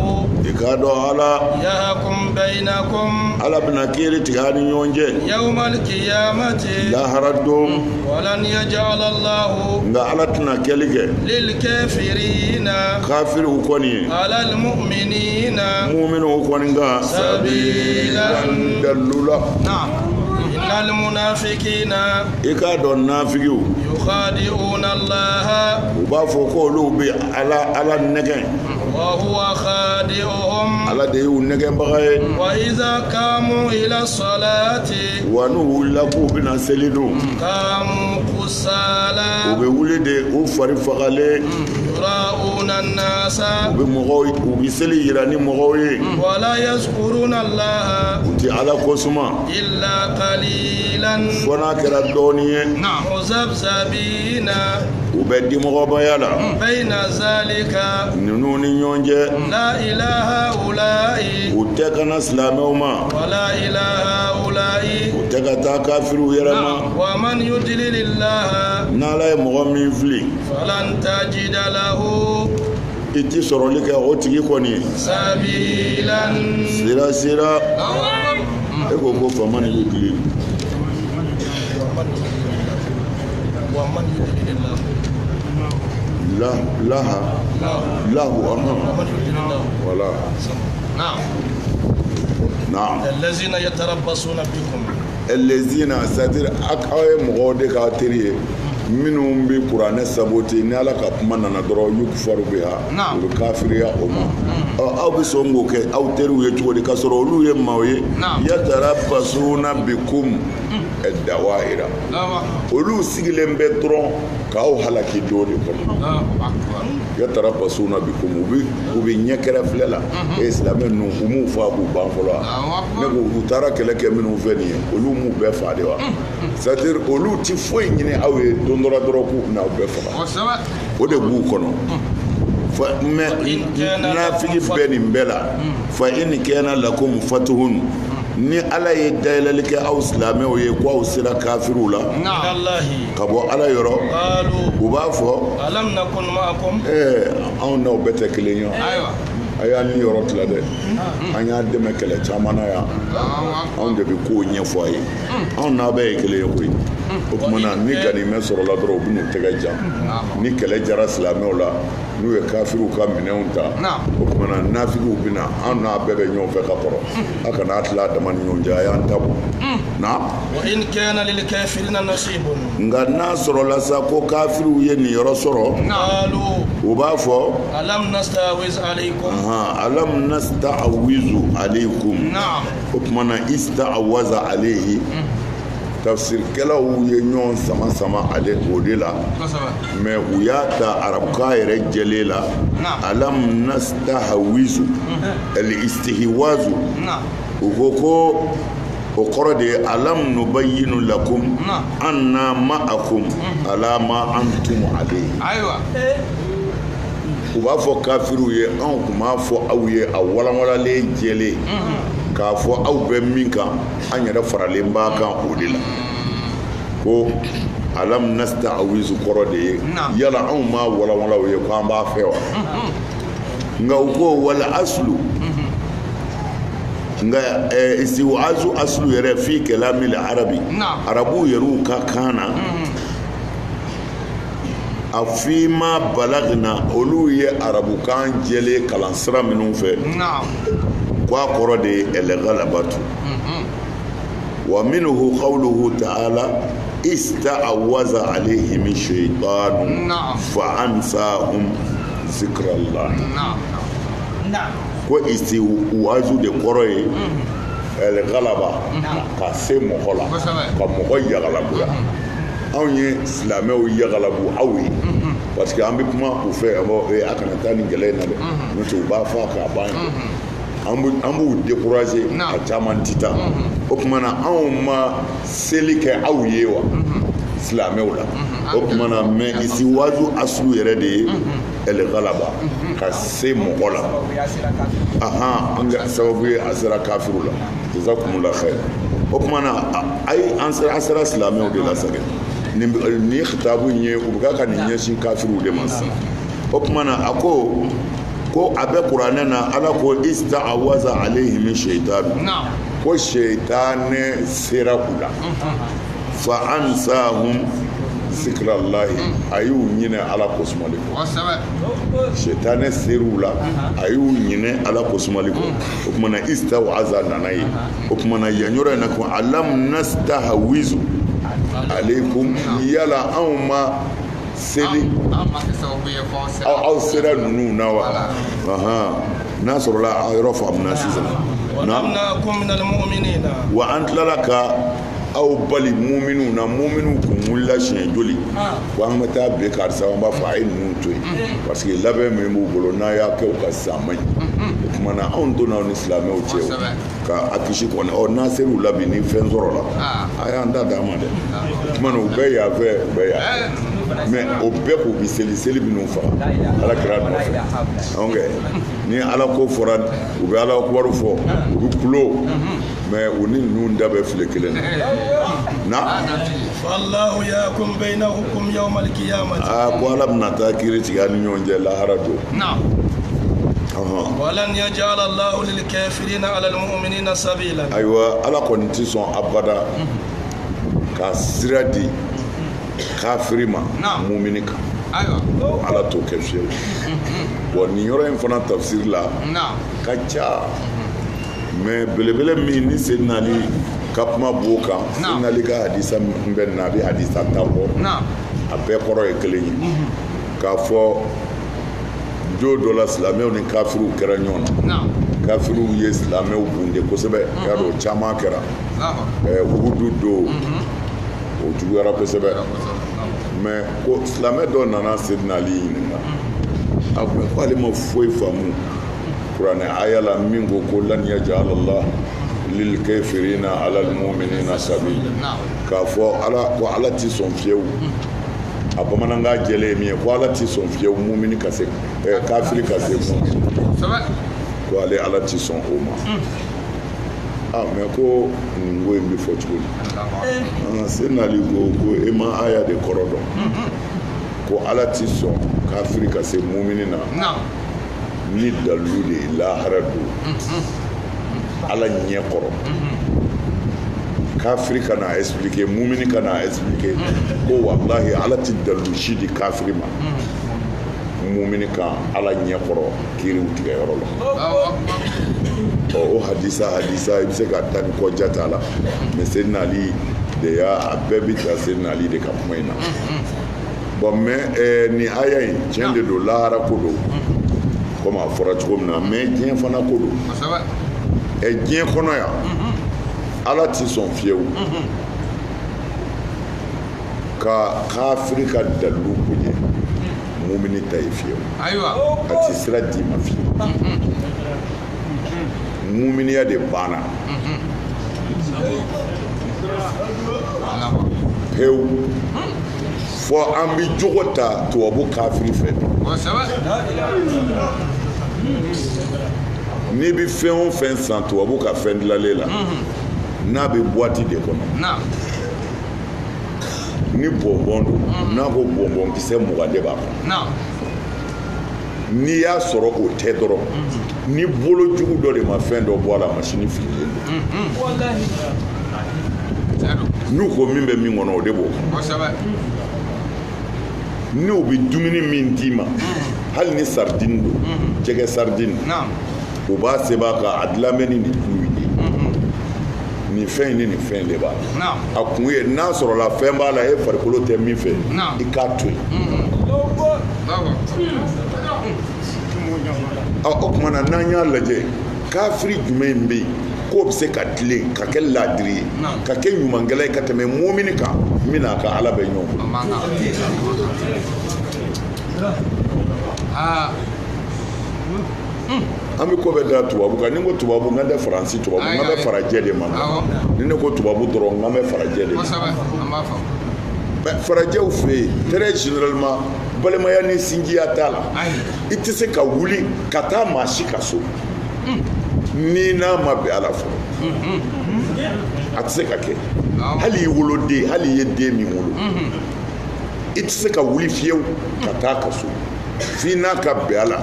i k'a dɔn ala يحكم بينكم ala bɛna kiiri tigɛ a ni ɲɔgɔn cɛ يوم القيامة lahara don ولن يجعل الله nka ala tɛna kɛli kɛ للكافرين kafiriw kɔni على المؤمنين muminw kɔni kan sabilan dalula نعم إن المنافقين i k'a dɔn nafigiw يخادعون الله u b'a fɔ ko olu bɛ ala nɛgɛn وهو خادعهم ala de y'u nɛgɛnbaga ye وإذا قاموا إلى الصلاة wa n'u wulila k'u bɛna seli dun قاموا u كسالى bɛ wuli de u fari fagalen يراءون الناس u bɛ seli yira ni mɔgɔw ye ولا يذكرون الله u tɛ ala kosuma إلا قليلا fo n'a kɛra dɔɔnin ye مذبذبين u bɛ dimɔgɔbaya la بين ذلك ninnu ni ɲɔgɔn cɛ لا إله هؤلاء u tɛ kana silamɛw ma ولا إله هؤلاء u tɛ ka taa kafiriw yɛrɛ ma ومن يضلل الله n'ala ye mɔgɔ min fili فلن تجد له i ti sɔrɔli kɛ o tigi kɔni سبيلا sira e ko ko fama ni bɛ tile ومن يضلل الله laha lahu ومن يضلل الله wala نعم naam الذين يتربصون بكم elezina c'est-à-dire aw ye mɔgɔw de k'a teri ye minnu bɛ kuranɛ sabote ni ala ka kuma nana dɔrɔn yukfaru biha u bɛ kafiriya o ma aw bɛ sɔn k'o kɛ aw teriw ye cogo di k'a sɔrɔ olu ye maaw ye yatarabasuna bikum dawahira olu sigilen bɛ dɔrɔn k'aw halaki do de kɔnɔ yatarabasuna bikum u bɛ ɲɛ kɛrɛ filɛ la silamɛ ninnu u m'u faa k'u ban fɔlɔ ne ko u taara kɛlɛ kɛ minnu fɛ nin ye olu m'u bɛɛ faa de wa c'est-à-dire olu ti foyi ɲini aw ye don dɔ la dɔrɔn k'u bɛna aw bɛɛ faga o de b'u kɔnɔ mais nafigi bɛ nin bɛɛ la fa in kana lakum fatuhun ni ala ye dayɛlɛli kɛ aw silamɛw ye ko aw sera kafiriw la ka bɔ ala yɔrɔ u b'a fɔ anw n'aw bɛɛ tɛ kelen ye a y'a ni yɔrɔ tila dɛ an y'a dɛmɛ kɛlɛ caman na yan anw de bɛ kow ɲɛfɔ a ye anw n'a bɛɛ ye kelen ye koyi o tuma na ni ganimɛ sɔrɔla dɔrɔn u bɛ n'u tɛgɛ jan ni kɛlɛ jara silamɛw la n'u ye kafiriw ka minɛnw ta o tuma na nafigiw bɛ na anw n'a bɛɛ bɛ ɲɔgɔn fɛ ka kɔrɔ a kana tila a dama ni ɲɔgɔn cɛ a y'an ta bɔ nka n'a sɔrɔla sa ko kafiriw ye nin yɔrɔ sɔrɔ u b'a fɔ alam nasta'awizu alaykum o tuma na ista'awaza alayhi tafsirkɛlaw ye ɲɔgɔn sama sama ale o de la mais u y'a ta arabukan yɛrɛ jɛlen la alam nasta'awizu al-istihwazu u ko ko o kɔrɔ de ye alam nubayyinu lakum anna ma'akum ala ma antum alayhi u b'a fɔ kafiriw ye anw tun b'a fɔ aw ye a walanwalalen jɛlen k'a fɔ aw bɛ min kan an yɛrɛ faralen b'a kan o de la ko alam nasta'awizu kɔrɔ de ye yala anw ma walanwala u ye ko an b'a fɛ wa nka u ko wala aslu nka istiwazu aslu yɛrɛ fi kalamil arabi arabu yɛrɛw ka kan na a fi ma balagna olu ye arabukan jɛlen kalan sira minnu fɛ ko a kɔrɔ de ye al-ghalabatu wa minhu qawluhu ta'ala ista'awaza alayhim ash-shaytanu fa ansahum zikrallah ko istiwazu de kɔrɔ ye al-ghalaba ka se mɔgɔ la ka mɔgɔ yagalabuya anw ye silamɛw yagalabu aw ye parce que an bɛ kuma u fɛ a kana taa nin gɛlɛya in na dɛ n'o tɛ u b'a fɔ k'a ban an b'u décourager a caman ti taa o tuma na anw ma seli kɛ aw ye wa silamɛw la o tuma na mais istiwazu aslu yɛrɛ de ye al-ghalaba ka se mɔgɔ la an ka sababu ye a sera kafiru la jazakumullah khair o tuma na ayi an sera silamɛw de la sɛgɛ ni khitabu ye u bɛ ka nin ɲɛsin kafiriw de ma sisan o tuma na a ko a bɛ kuranɛ na ala ko ista'awaza alayhim shaytanu ko shaytanɛ sera u la fa ansahum zikrallahi a y'u ɲinɛ ala ko sumali kɔ shaytanɛ ser'u la a y'u ɲinɛ ala ko sumali kɔ o tuma na ista'awaza nana ye o tuma na yan yɔrɔ in na ko alam nastahwizu alaykum yala anw ma seli aw sera ninnu na wa n'a sɔrɔla a yɔrɔ faamuna sisan wa an tilala ka aw bali muminu na muminu kun wulila siɲɛ joli ko an bɛ taa bɛn karisa an b'a fɔ a ye ninnu to yen parce que labɛn min b'u bolo n'a y'a kɛ u ka sisan a man ɲi o tuma na anw donna aw ni silamɛw cɛ ka a kisi kɔni n'a ser'u la bi ni fɛn sɔrɔla a y'an da d'a ma dɛ o tuma na u bɛɛ y'a fɛ u bɛɛ y'a mais o bɛɛ k'u bi seli minnu faga ala kira nɔfɛ ni ala ko fɔra u bɛ ala kubaru fɔ u bɛ kulo mais u ni ninnu da bɛ file kelen na wallahu yahkum bainakum yawm al-qiyamah ko ala bɛna taa kiiri tigɛ ni ɲɔgɔn cɛ lahara don walan yaj'al Allahu lil kafirina 'ala al mu'minina sabila ayiwa ala kɔni tɛ sɔn abada ka sira di kafiri ma mumini kan ala t'o kɛ fiyewu bon nin yɔrɔ in fana tafsiri la ka ca mais belebele min ni Seydina Ali ka kuma b'o kan Seydina Ali ka hadisa bɛ na a bɛ hadisa ta bɔ a bɛɛ kɔrɔ ye kelen ye k'a fɔ don dɔ la silamɛw ni kafiriw kɛra ɲɔgɔn na kafiriw ye silamɛw bunde kosɛbɛ y'a dɔn caman kɛra Uhudu don o juguyara kosɛbɛ mais ko silamɛ dɔ nana Seydina Ali ɲininka a ko k'ale ma foyi faamu kuranɛ aya la min ko lan yaj'ala Allah lil kafirina ala al mu'minina sabila k'a fɔ ko ala ti sɔn fiyewu a bamanankan jɛlen ye min ye ko ala ti sɔn fiyewu mumini ka se kafiri ka se mumini ko ale ala ti sɔn o ma mais ko nin ko in bɛ fɔ cogo di Seydina Ali ko e ma aya de kɔrɔ dɔn ko ala ti sɔn kafiri ka se mumini na ni dalilu de ye lahara don ala ɲɛ kɔrɔ kafiri kana expliquer mumini kana expliquer ko wallahi ala ti dalilu si di kafiri ma mumini kan ala ɲɛ kɔrɔ kiriw tigɛ yɔrɔ la o hadisa i bɛ se ka taa ni kɔja t'a la mais Seydina Ali de y'a a bɛɛ bɛ taa Seydina Ali de ka kuma in na bon mais ni aya in tiɲɛ de don lahara ko don comme a fɔra cogo min na mais diɲɛ fana ko don diɲɛ kɔnɔ yan ala ti sɔn fiyewu ka kafiri ka dalilu bonya mumini ta ye fiyewu a ti sira d'i ma fiyewu muminiya de banna pewu fɔ an bɛ jogo ta tubabu kafiri fɛ n'i bɛ fɛn o fɛn san tubabu ka fɛn dilanlen la n'a bɛ boîte de kɔnɔ ni bonbon don n'a ko bonbon kisɛ 20 de b'a kɔnɔ n'i y'a sɔrɔ o tɛ dɔrɔn ni bolo jugu dɔ de ma fɛn dɔ bɔ a la machine fililen don n'u ko min bɛ min kɔnɔ o de b'o kɔnɔ n'u bɛ dumuni min d'i ma hali ni sardine don jɛgɛ sardine o b'a sɛbɛn kan a dilan bɛ ni nin tulu ye nin fɛn in ni nin fɛn de b'a la a kun ye n'a sɔrɔla fɛn b'a la e farikolo tɛ min fɛ i k'a to yen o tuma na n'an y'a lajɛ kafiri jumɛn bɛ yen k'o bɛ se ka tilen ka kɛ laadiri ye ka kɛ ɲumankɛla ye ka tɛmɛ mumini kan min n'a ka ala bɛ ɲɔgɔn bolo an bɛ ko bɛɛ da tubabu kan ni n ko tubabu n kan tɛ faransi tubabu n kan bɛ farajɛ de ma ni ne ko tubabu dɔrɔn n kan bɛ farajɛ de ma farajɛw fɛ yen très généralement balimaya ni sinjiya t'a la i tɛ se ka wuli ka taa maa si ka so ni n'a ma bɛn ala fɔlɔ a tɛ se ka kɛ hali i woloden hali i ye den min wolo i tɛ se ka wuli fiyewu ka taa ka so f'i n'a ka bɛn ala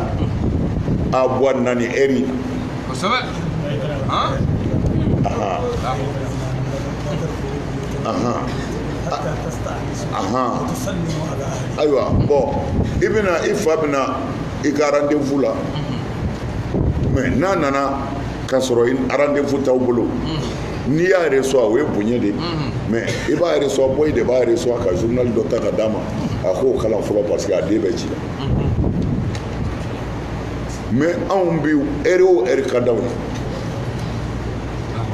a bɔ nani ɛri ayiwa bɔn i bɛna i fa bɛna i ka rendez-vous la mais n'a nana k'a sɔrɔ rendez-vous t'aw bolo n'i y'a reçoit o ye bonya de mais i b'a reçoit boy de b'a reçoit ka journal dɔ ta ka d'a ma a k'o kalan fɔlɔ parce que a den bɛ ci la mais anw bi heure o heure ka d'aw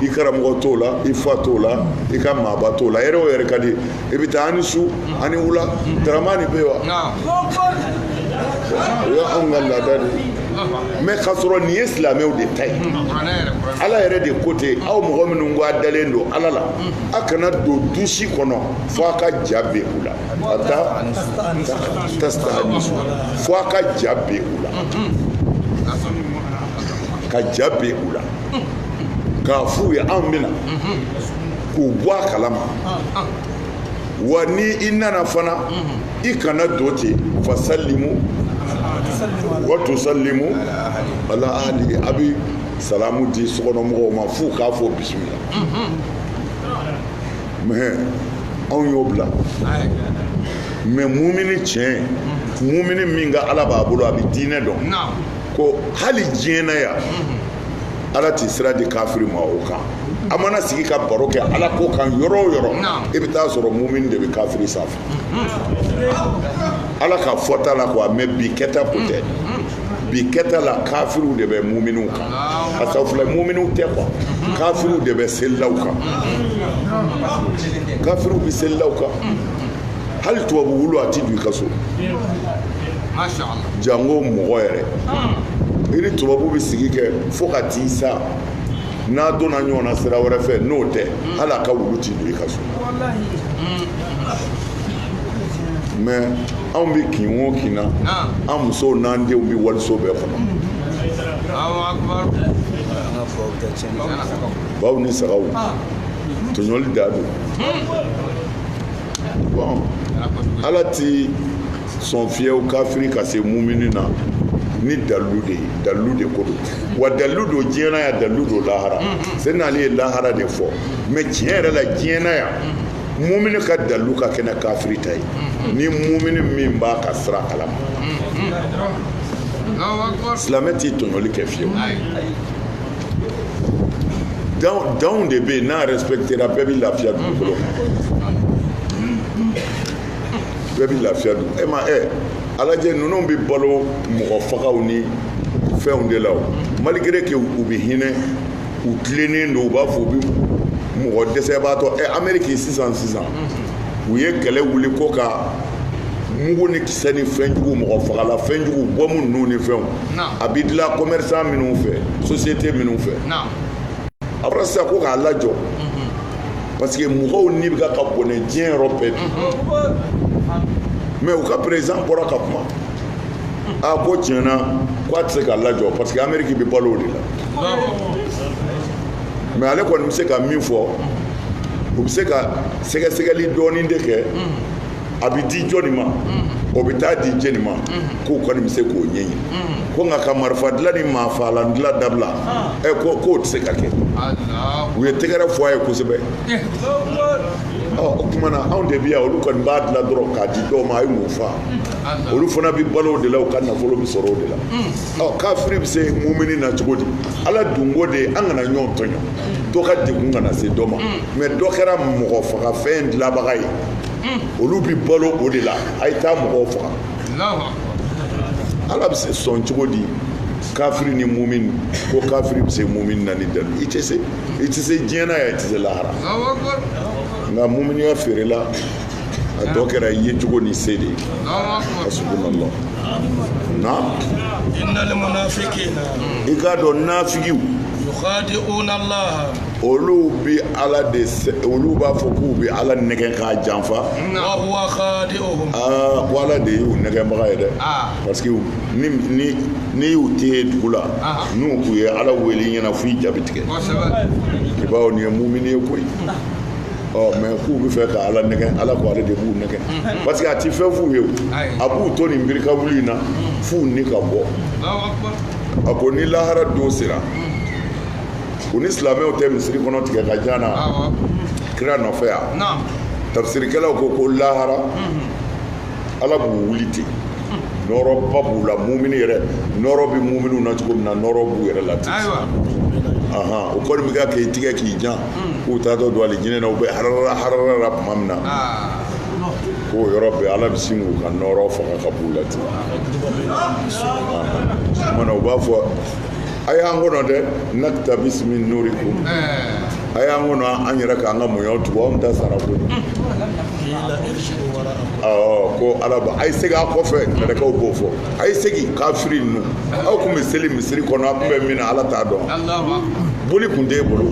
ye i karamɔgɔ t'o la i fa t'o la i ka maaba t'o la heure o heure ka di i bɛ taa ani su ani wula taramani bɛ yen wa o ye anw ka laada de mais k'a sɔrɔ nin ye silamɛw de ta ye ala yɛrɛ de ko ten aw mɔgɔ minnu ko a dalen don ala la a kana don dusi kɔnɔ fo a ka ja bɛ u la a taa fo a ka ja bɛ u la ka ja bɛ u la k'a f'u ye anw bɛna k'u bɔ a kalama wa ni i nana fana i kana don ten fa salimu wa tusallimu ala ahli a bɛ salamu di sokɔnɔmɔgɔw ma f'u k'a fɔ bisimila mais anw y'o bila mais mumini tiɲɛ mumini min ka ala b'a bolo a bɛ diinɛ dɔn ko hali diɲɛ na yan ala t'i sira di kafiri ma o kan a mana sigi ka baro kɛ ala ko kan yɔrɔ o yɔrɔ i bɛ taa sɔrɔ mumini de bɛ kafiri sanfɛ ala ka fɔta la quoi mais bi kɛta ko tɛ bi kɛta la kafiriw de bɛ muminiw kan parce que filɛ muminiw tɛ quoi kafiriw de bɛ selilaw kan kafiriw bɛ selilaw kan hali tubabu wulu a ti don i ka so jango mɔgɔ yɛrɛ i ni tubabu bɛ sigi kɛ fo ka t'i sa n'a donna ɲɔgɔn na sira wɛrɛ fɛ n'o tɛ hali a ka wulu ti don i ka so mais anw bɛ kin o kin na an musow n'an denw bɛ waliso bɛɛ kɔnɔ baw ni sagaw tɔɲɔli da don bon ala ti sɔn fiyewu kafiri ka se mumini na ni dalilu de ye dalilu de ko don wa dalilu don diɲɛ na yan dalilu don lahara c'est n'ale ye lahara de fɔ mais tiɲɛ yɛrɛ la diɲɛ na yan mumini ka dalilu ka kɛnɛ kafiri ta ye ni mumini min b'a ka sira kalama silamɛ t'i tɔɲɔli kɛ fiyewu danw de bɛ yen n'a respectera bɛɛ bɛ lafiya dugukolo bɛɛ bɛ lafiya dun e ma alajɛ ninnu bɛ balo mɔgɔ fagaw ni fɛnw de la o malgré que u bɛ hinɛ u tilennen don u b'a fɔ u bɛ mɔgɔ dɛsɛbaatɔ Amérique sisan u ye kɛlɛ wuli ko ka mugu ni kisɛ ni fɛnjugu mɔgɔ fagala fɛnjugu bɔmu ninnu ni fɛnw a bɛ dilan commerçant minnu fɛ société minnu fɛ a fɔra sisan ko k'a lajɔ parce que mɔgɔw ni bɛ ka bɔnɛ diɲɛ yɔrɔ bɛɛ mais u ka président bɔra ka kuma ko tiɲɛna k'a tɛ se k'a lajɔ parce que Amérique bɛ balo o de la mais ale kɔni bɛ se ka min fɔ u bɛ se ka sɛgɛsɛgɛli dɔɔnin de kɛ a bɛ di jɔnni ma o bɛ taa di jɛni ma k'o kɔni bɛ se k'o ɲɛɲini ko nka ka marifa dilan ni maafalan dilan dabila k'o tɛ se ka kɛ u ye tɛgɛrɛ fɔ a ye kosɛbɛ o tuma na anw de bɛ yan olu kɔni b'a dilan dɔrɔn k'a di dɔw ma a ye mun fa olu fana bɛ balo o de la u ka nafolo bɛ sɔrɔ o de la kafiri bɛ se mumini na cogo di ala dunko de an kana ɲɔgɔn tɔɲɔ dɔ ka degun kana se dɔ ma mais dɔ kɛra mɔgɔ faga fɛn dilanbaga ye olu bɛ balo o de la a ye taa mɔgɔw faga ala bɛ se sɔn cogo di kafiri ni mumini ko kafiri bɛ se mumini na ni dalu i tɛ se diɲɛ na yan i tɛ se lahara nka muminiya feerela a dɔ kɛra ye cogo ni se de ye hasbunallah na innal munafiqina i k'a dɔn nafigiw yukhadi'una Allah olu bɛ ala de olu b'a fɔ k'u bɛ ala nɛgɛ k'a janfa wa huwa khadi'uhum ko ala de y'u nɛgɛbaga ye dɛ parce que ni y'u tɛ ye dugu la n'u u ye ala wele ɲɛna f'i jaabi tigɛ i b'a dɔn nin ye mumini ye koyi mais k'u bɛ fɛ ka ala nɛgɛ ala ko ale de b'u nɛgɛ parce que a ti fɛn f'u ye a b'u to nin birika wuli in na f'u ni ka bɔ a ko ni lahara don sera u ni silamɛw tɛ misiri kɔnɔ tigɛ ka jan na kira nɔfɛ yan tafsirikɛlaw ko lahara ala b'u wuli ten nɔrɔba b'u la mumini yɛrɛ nɔrɔ bɛ muminiw na cogo min na nɔrɔ b'u yɛrɛ la ten o kɔni bɛ ka k'i tigɛ k'i jan k'u taatɔ don alijinɛ na u bɛ harara tuma min na k'o yɔrɔ bɛɛ ala bɛ sin k'u ka nɔrɔ fanga ka b'u la ten o kumana u b'a fɔ a y'an kɔnɔ dɛ naktabis min nurikum a y'an kɔnɔ an yɛrɛ k'an ka munyaw tugu anw ta sara ko ko ala ba a ye segin a kɔfɛ kɛlɛkɛw b'o fɔ a ye segin kafiri ninnu aw tun bɛ seli misiri kɔnɔ a tun bɛ min na ala t'a dɔn boli tun t'e bolo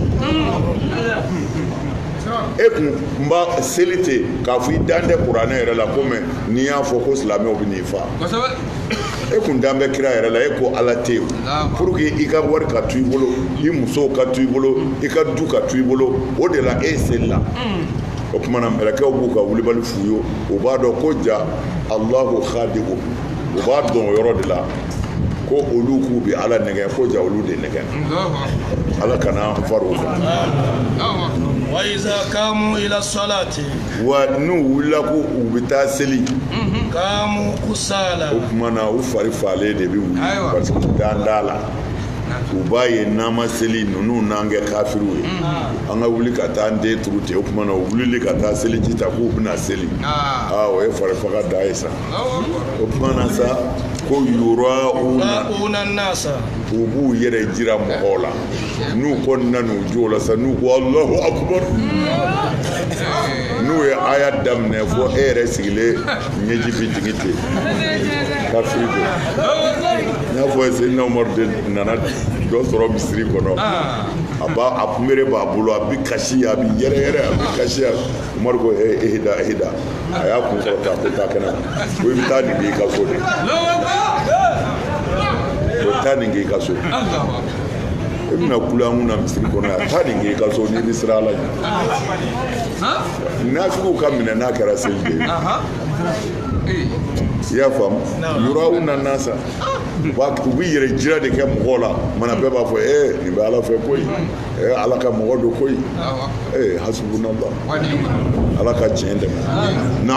e kun b'a seli ten k'a fɔ i dan tɛ kuranɛ yɛrɛ la ko mɛ n'i y'a fɔ ko silamɛw bɛ n'i fa e kun dan bɛ kira yɛrɛ la e ko ala tɛ yen pour que i ka wari ka to i bolo i musow ka to i bolo i ka du ka to i bolo o de la e seli la o tuma na mɛlɛkɛw b'u ka wulibali f'u ye u b'a dɔn ko ja alahu khadi'u u b'a dɔn o yɔrɔ de la ko olu k'u bɛ ala nɛgɛ ko ja olu de nɛgɛ ala kana far'o kan wa iza kamu ila salati wa n'u wulila ko u bɛ taa seli kamu kusala o tuma na u fari falen de bɛ wuli parce que dan da la u b'a ye n'an ma seli ninnu n'an kɛ kafiru ye an ka wuli ka taa an den turu ten o tuma na u wulili ka taa seliji ta k'u bɛna seli o ye farifaga da ye sa o tuma na sa ko yurauna nasa u b'u yɛrɛ jira mɔgɔw la n'u kɔni nan'u jo la sa n'u ko Allahu akbar n'u ye aya daminɛ fo e yɛrɛ sigilen ɲɛji bi jigin ten kafiri don n y'a fɔ Seydina Umaru de nana dɔ sɔrɔ misiri kɔnɔ a kunbere b'a bolo a bi kasi a bi yɛrɛ a bi kasi Umaru ko ehida a y'a kun kɔrɔta ko taa kɛnɛ ko i bɛ taa nin k'i ka so de ko taa nin k'i ka so i bɛna kula an kun na misiri kɔnɔ yan taa nin k'i ka so n'i bɛ siran Ala ɲɛ nafigiw ka minɛ n'a kɛra seli de ye i y'a faamu yurauna nasa u bɛ yɛrɛ jira de kɛ mɔgɔw la mana bɛɛ b'a fɔ nin bɛ Ala fɛ koyi Ala ka mɔgɔ don koyi hasbunallah Ala ka tiɲɛ dɛmɛ na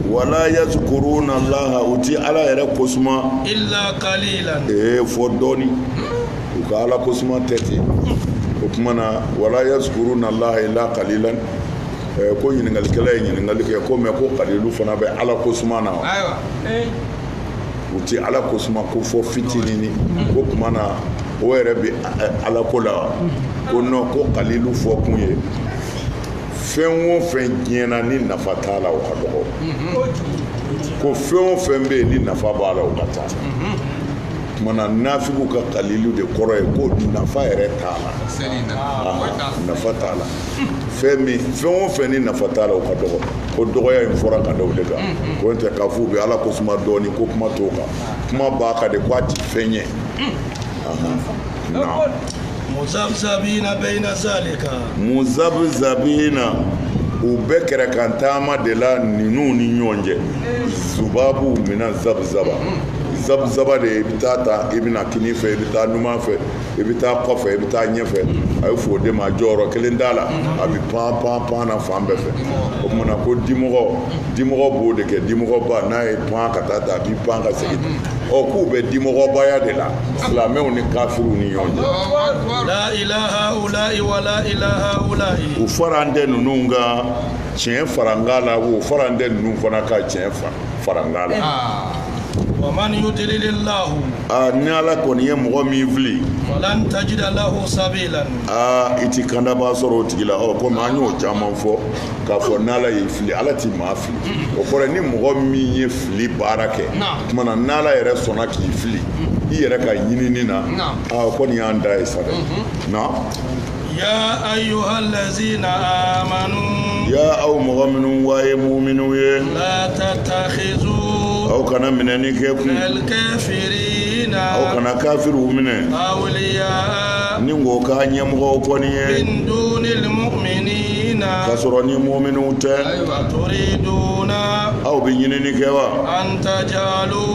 wala yazkuruna Allah u ti Ala yɛrɛ kosuma illa qalilan fɔ dɔɔni u ka Ala kosuma tɛ ten o tuma na wala yazkuruna Allah illa qalilan ko ɲininkalikɛla ye ɲininkali kɛ ko mɛ ko kalilu fana bɛ Ala kosuma na wa u ti Ala kosuma ko fɔ fitinini ko tuma na o yɛrɛ bɛ Ala ko la wa ko non ko kalilu fɔ kun ye fɛn o fɛn diɲɛna ni nafa t'a la o ka dɔgɔ ko fɛn o fɛn bɛ yen ni nafa b'a la o ka ca tuma na nafigiw ka kalilu de kɔrɔ ye ko nafa yɛrɛ t'a la nafa t'a la fɛn o fɛn ni nafa t'a la o ka dɔgɔ ko dɔgɔya in fɔra ka da o de kan ko n tɛ k'a fɔ u bɛ Ala kosuma dɔɔni ko kuma t'o kan kuma b'a kan de ko a ti fɛn ɲɛ muzabzabina bayna zalika muzabzabina u bɛɛ kɛrɛ kan taama de la ninnu ni ɲɔgɔn cɛ zubabu mina zabzaba zabzaba de i bɛ taa ta i bɛna kini fɛ i bɛ taa numan fɛ i bɛ taa kɔfɛ i bɛ taa ɲɛfɛ a ye fɔ o de ma jɔyɔrɔ kelen t'a la a bɛ pan na fan bɛɛ fɛ o tuma na ko dimɔgɔ b'o de kɛ dimɔgɔba n'a ye pan ka taa a bɛ pan ka segin k'u bɛ dimɔgɔbaya de la silamɛw ni kafiriw ni ɲɔgɔn cɛ la ilaha ula'i wa la ilaha ula'i u fara an tɛ ninnu ka tiɲɛ fara n kan la o fara an tɛ ninnu fana ka tiɲɛ fara n kan la wa man yudlilillahu ni Ala kɔni ye mɔgɔ min fili falan tajida lahu sabilan i ti kandaba sɔrɔ o tigi la komi an y'o caman fɔ k'a fɔ n'Ala y'i fili Ala ti maa fili o kɔrɔ ni mɔgɔ min ye fili baara kɛ tuma na n'Ala yɛrɛ sɔnna k'i fili i yɛrɛ ka ɲinini na kɔni y'an da ye sa dɛ na ya ayyuhallazina amanu ya aw mɔgɔ minnu waye mu'minu ye la tattakhizu aw kana minɛni kɛ kun aw kana kafiriw minɛ ni ko k'a ɲɛmɔgɔw kɔni ye min dunil mu'minina k'a sɔrɔ ni mu'miniw tɛ turiduna aw bɛ ɲinini kɛ wa an tajalu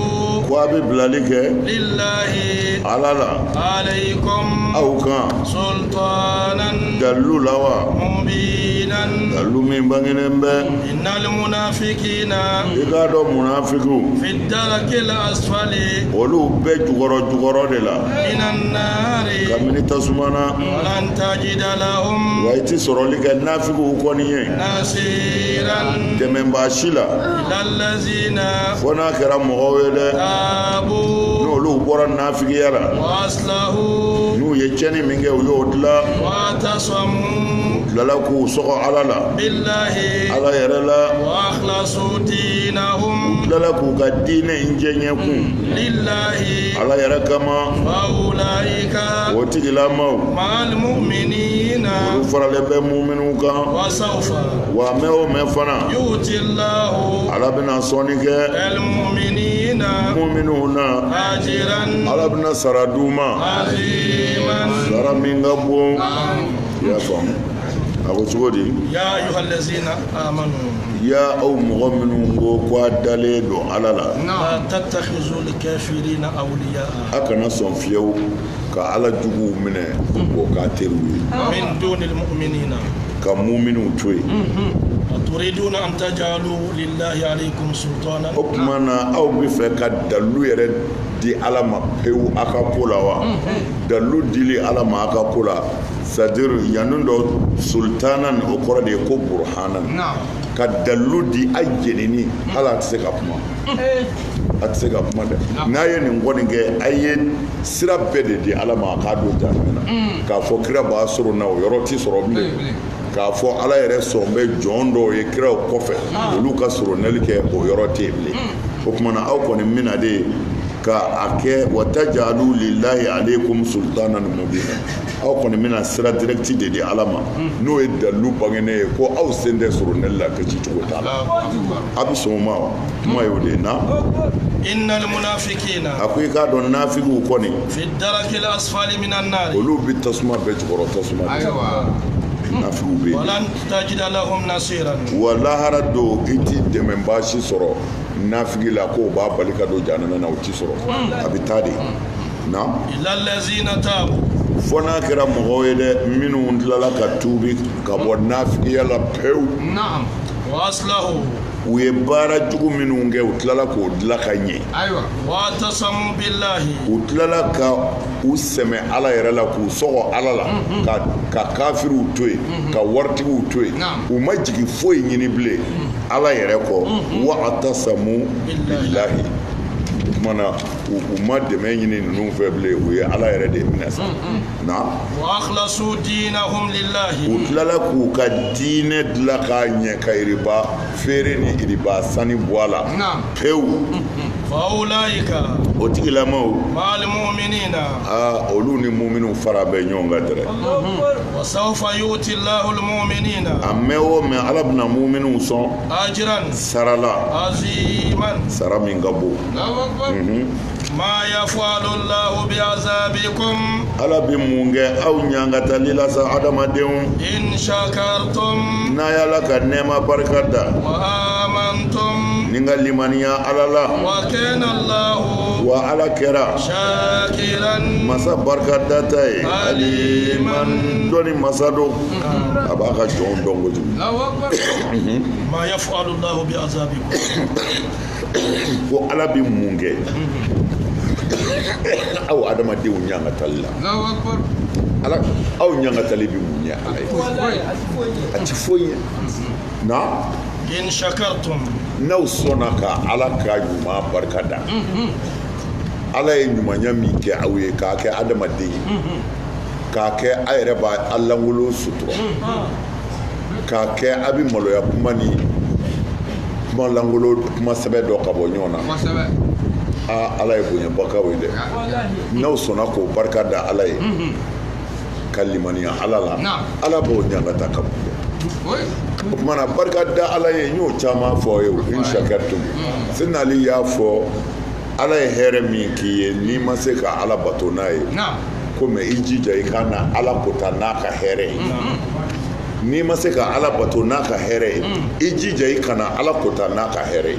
ko a bɛ bilali kɛ lillahi Ala la alaykum aw kan sultanan dalilu la wa mubinan dalilu min bangenen bɛ innal munafiqina i k'a dɔn munafikiw fi darakil asfali olu bɛɛ jukɔrɔ de la minan nari kabini tasuma na walan tajida lahum wa i ti sɔrɔli kɛ nafigiw kɔni ye nasiran dɛmɛbaa si la lillazina fo n'a kɛra mɔgɔw ye dɛ tabu n'olu bɔra nafigiya la waslahu n'u ye tiɲɛni min kɛ u y'o dilan watasamu tilala k'u sɔgɔ Ala la billahi Ala yɛrɛ la wa akhlasu dinahum tilala k'u ka diinɛ in jɛɲɛ kun lillahi Ala yɛrɛ kama faulaika o tigilamaw ma'al mu'minina olu faralen bɛ mu'miniw kan wa sawfa wa mɛn o mɛn fana yu'ti Allahu Ala bɛna sɔnni kɛ al-mu'minina mu'miniw na ajran Ala bɛna sara d'u ma aziman sara min ka bon i y'a faamu a ko cogo di ya ayyuhallazina amanu ya aw mɔgɔ minnu ko a dalen don Ala la la tattakhizul kafirina awliya'a a kana sɔn fiyewu ka Ala juguw minɛ k'o k'a teriw ye min dunil mu'minina ka mu'miniw to yen turiduna an tajalu lillahi alaykum sultana o tuma na aw bɛ fɛ ka dalilu yɛrɛ di ala ma pewu a ka ko la wa dalilu dili ala ma a ka ko la c'est-à-dire yanni dɔ sultanan o kɔrɔ de ye ko burhanan ka dalilu di a jenini hali a tɛ se ka kuma a tɛ se ka kuma dɛ n'a ye nin kɔni kɛ a ye sira bɛɛ de di ala ma a k'a don jahanama na k'a fɔ kira b'a sɔrɔ na o yɔrɔ ti sɔrɔ bilen k'a fɔ ala yɛrɛ sɔn bɛ jɔn dɔw ye kiraw kɔfɛ olu ka sɔrɔnɛli kɛ o yɔrɔ tɛ yen bilen o kumana aw kɔni mina de ka a kɛ wa tajalu lillahi alaykum sultanan mubina aw kɔni mina sira direct de di ala ma n'o ye dalilu bangenen ye ko aw sen tɛ sɔrɔnɛli la kasi cogo t'a la a bɛ sɔn o ma wa kuma ye o de ye na innal munafiqina a ko i k'a dɔn nafigiw kɔni fi darakil asfali minan nar olu bɛ tasuma bɛɛ jukɔrɔ tasuma nafigiw bɛ yen walan tajida lahum nasiran wa lahara do i ti dɛmɛbaa si sɔrɔ nafigi la ko o b'a bali ka don jahanama na o ti sɔrɔ a bɛ taa de na illa allazina tabu fo n'a kɛra mɔgɔw ye dɛ minnu tilala ka tuubi ka bɔ nafigiya la pewu wa aslahu u ye baara jugu minnu kɛ u tilala k'o dilan ka ɲɛ wa tasamu billahi u tilala ka u sɛmɛ ala yɛrɛ la k'u sɔgɔ ala la ka kafiriw to yen ka waritigiw to yen u ma jigin foyi ɲini bilen ala yɛrɛ kɔ wa atasamu billahi mana u ma dɛmɛ ɲini ninnu fɛ bilen u ye ala yɛrɛ de minɛ sa na wa akhlasu dinahum lillahi u tilala k'u ka diinɛ dilan k'a ɲɛ ka iriba feere ni iriba sani bɔ a la pewu fa ulaika o tigilamaw ma'al mu'minina olu ni mu'minu fara bɛ ɲɔgɔn kan dɛrɛ wa sawfa yu'ti Allahu al-mu'minina a mɛn o mɛn ala bɛna mu'minu sɔn ajran sarala aziman sara min ka bon ma yaf'alu Allahu bi'azabikum ala bɛ mun kɛ aw ɲangatali la sa adamadenw in shakartum n'a y'ala ka nɛɛma barika da wa amantum ni ka limaniya ala la wa kana Allahu wa ala kɛra shakiran masa barika data ye aliman dɔnni masa don a b'a ka jɔnw dɔn kojugu ma yaf'alu Allahu bi'azabikum ko ala bɛ mun kɛ aw adamadenw ɲangatali la ala aw ɲangatali bɛ mun ɲɛ ala ye a ti foyi ye na in shakartum n'aw sɔnna ka ala ka ɲuman barika da ala ye ɲumanya min kɛ aw ye k'a kɛ adamaden ye k'a kɛ a yɛrɛ b'a langolo sutura k'a kɛ a bɛ maloya kuma ni kuma langolo kuma sɛbɛ dɔ ka bɔ ɲɔgɔn na ala ye bonyabakaw ye dɛ n'aw sɔnna k'o barika da ala ye ka limaniya ala la ala b'o ɲangata ka bon dɛ o kumana barika da ala ye n y'o caman fɔ ye in shakartum sɛnɛ ali y'a fɔ ala ye hɛrɛ min k'i ye n'i ma se ka ala bato n'a ye komi i jija i ka na ala kota n'a ka hɛrɛ ye n'i ma se ka ala bato n'a ka hɛrɛ ye i jija i kana ala kota n'a ka hɛrɛ ye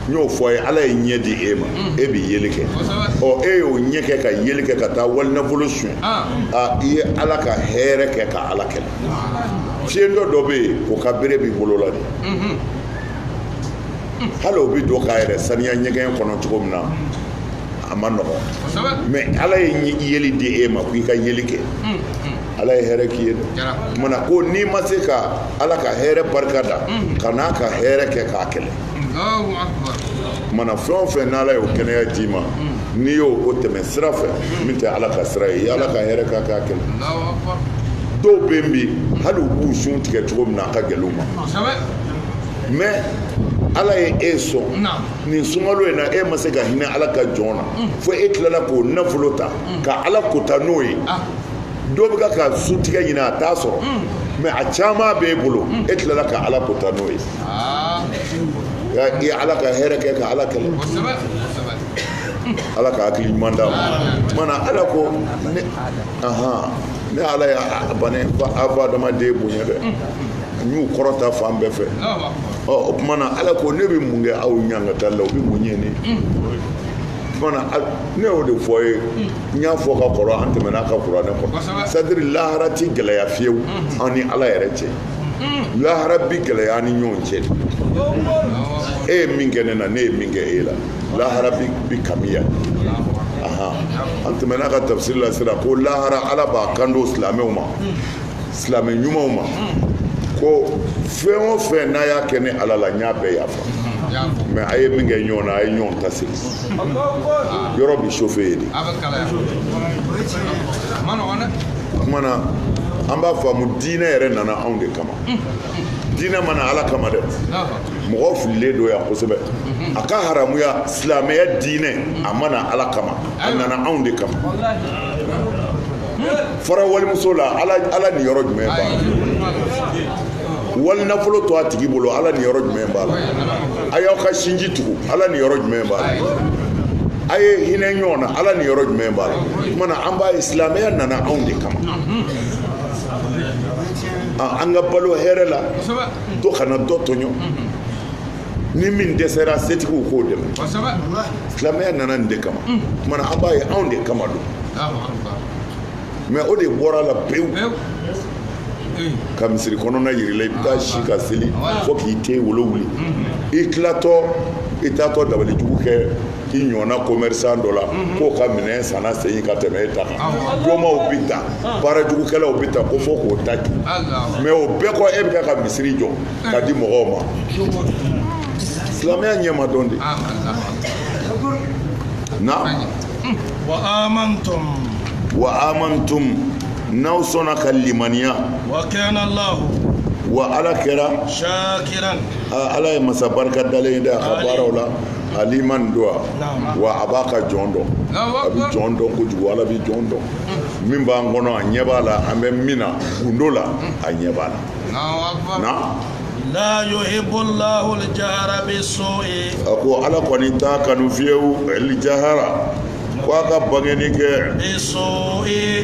n y'o fɔ ye ala ye ɲɛ di e ma e bɛ yeli kɛ e y'o ɲɛ kɛ ka yeli kɛ ka taa wali nafolo suɲɛ i ye ala ka hɛrɛ kɛ ka ala kɛlɛ fiɲɛdɔ dɔ bɛ yen o ka bere b'i bolo la de hali o bɛ don k'a yɛrɛ saniya ɲɛgɛn kɔnɔ cogo min na a ma nɔgɔn mɛ ala ye yeli di e ma ko i ka yeli kɛ ala ye hɛrɛ k'i ye dɛ mana ko n'i ma se ka ala ka hɛrɛ barika da ka n'a ka hɛrɛ kɛ k'a kɛlɛ mana fɛn o fɛn n'ala y'o kɛnɛya d'i ma n'i y'o tɛmɛ sira fɛ min tɛ ala ka sira ye i ala ka hɛrɛ k'a kɛlɛ dɔw bɛ yen bi hali u b'u sun tigɛ cogo min na a ka gɛlɛn u ma mɛ ala ye e sɔn nin sunkalo in na e ma se ka hinɛ ala ka jɔn na fo e tilala k'o nafolo ta ka ala kota n'o ye dɔw bɛ ka su tigɛ ɲini a t'a sɔrɔ mɛ a caman b'e bolo e tilala ka ala kota n'o ye i ye ala ka hɛrɛ kɛ ka ala kɛlɛ ala ka hakili ɲuman d'a ma mana ala ko ne ala ye adamaden bonya dɛ n y'u kɔrɔta fan bɛɛ fɛ o kumana ala ko ne bɛ mun kɛ aw ɲangatali la o bɛ mun ɲɛ ne kumana ne y'o de fɔ ye n y'a fɔ ka kɔrɔ an tɛmɛna ka kuranɛ kɔnɔ c'est-à-dire lahara ti gɛlɛya fiyewu an ni ala yɛrɛ cɛ lahara bi gɛlɛya an ni ɲɔgɔn cɛ e ye min kɛ ne na ne ye min kɛ e la lahara bi kamiya an tɛmɛna ka tafsir la sira ko lahara ala b'a kan do silamɛw ma silamɛ ɲumanw ma ko fɛn o fɛn n'a y'a kɛ ni ala la n y'a bɛɛ yafa mɛ a ye min kɛ ɲɔgɔn na a ye ɲɔgɔn ta sigi yɔrɔ bi chauffe ye de kuma na an b'a faamu diinɛ yɛrɛ nana anw de kama diinɛ mana ala kama dɛ mɔgɔ fililen don yan kosɛbɛ a ka haramuya silamɛya diinɛ a mana ala kama a nana anw de kama fara walimuso la ala ni yɔrɔ jumɛn b'a la wali nafolo to a tigi bolo ala ni yɔrɔ jumɛn b'a la a y'aw ka sinji tugu ala ni yɔrɔ jumɛn b'a la a ye hinɛ ɲɔgɔn na ala ni yɔrɔ jumɛn b'a la mana an b'a ye silamɛya nana anw de kama an ka balo hɛrɛ la to kana dɔ tɔɲɔ ni min dɛsɛra setigiw k'o dɛmɛ silamɛya nana nin de kama mana an b'a ye anw de kama don mɛ o de bɔra la pewu ka misiri kɔnɔna yirila i bɛ taa si ka seli fo k'i te wolo wuli i tilatɔ i taatɔ dabali jugu kɛ i ɲɔgɔnna commerçant dɔ la k'o ka minɛn sanna segin ka tɛmɛ e ta kan dɔmaw bɛ ta baara jugukɛlaw bɛ ta ko fo k'o ta jù mɛ o bɛɛ kɔ e bɛ ka misiri jɔ ka di mɔgɔw ma silamɛya ɲɛma dɔn de na wa amantum n'aw sɔnna ka limaniya wa ala kɛra shakiran ala ye masa barika dalen dɛ a ka baaraw la aliman don wa a b'a ka jɔn dɔn a bɛ jɔn dɔn kojugu ala bɛ jɔn dɔn min b'an kɔnɔ a ɲɛ b'a la an bɛ min na gundo la a ɲɛ b'a la na la yuhibbu Allahu al-jahra bis-su'i a ko ala kɔni t'a kanu fiyewu al-jahra ko a ka bangeni kɛ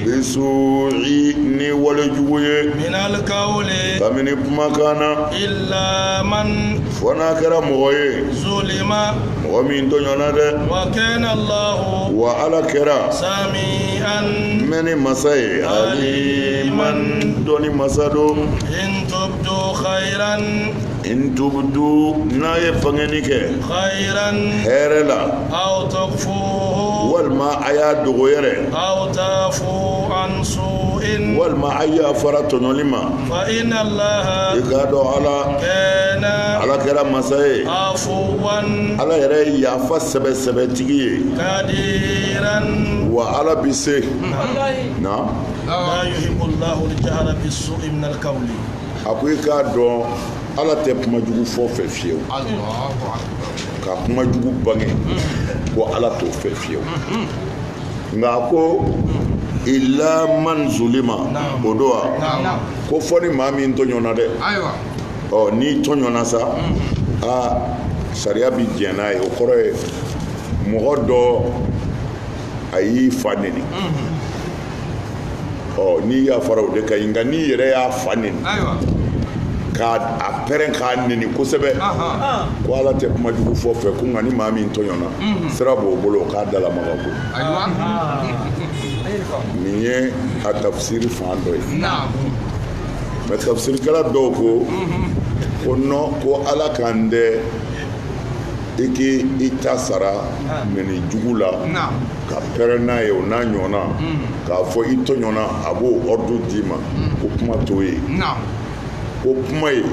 bisu'i ni walejugu ye min al-qawli kabini kumakan na illa man fo n'a kɛra mɔgɔ ye zulima mɔgɔ min tɔɲɔna dɛ wa kana Allahu wa ala kɛra sami'an mɛni masa ye aliman dɔnni masa don in tubdu khayran in tubdu n'a ye bangeni kɛ khayran hɛrɛ la aw takfuhu walima a y'a dogo yɛrɛ aw tafu an su'in walima a y'a fara tɔɲɔli ma fa inna Allaha i k'a dɔn kana ala kɛra masa ye afuwan ala yɛrɛ ye yafa sɛbɛsɛbɛtigi ye kadiran wa ala bi se na la yuhibbu Allahu al-jahra bis-su'i min al-qawli a ko i k'a dɔn ala tɛ kuma jugu fɔ fɛ fiyewu ka kuma jugu bange ko ala t'o fɛ fiyewu nka a ko illa man zulima o don wa ko fɔ ni maa min tɔɲɔna dɛ ɔ n'i tɔɲɔna sa sariya bi jɛn n'a ye o kɔrɔ ye mɔgɔ dɔ a y'i fa neni n'i y'a fara o de ka ɲi nka n'i yɛrɛ y'a fa neni k'a pɛrɛn k'a neni kosɛbɛ ko ala tɛ kuma jugu fɔ fɛ ko nka ni maa min tɔɲɔna sira b'o bolo k'a dalamaga ko nin ye a tafsiri fan dɔ ye mɛ tafsirikɛla dɔw ko non ko ala k'an dɛ i k'i ta sara neni jugu la ka pɛrɛn n'a ye o n'a ɲɔgɔnna k'a fɔ i tɔɲɔna a b'o ordre d'i ma ko kuma t'o ye ko kuma ye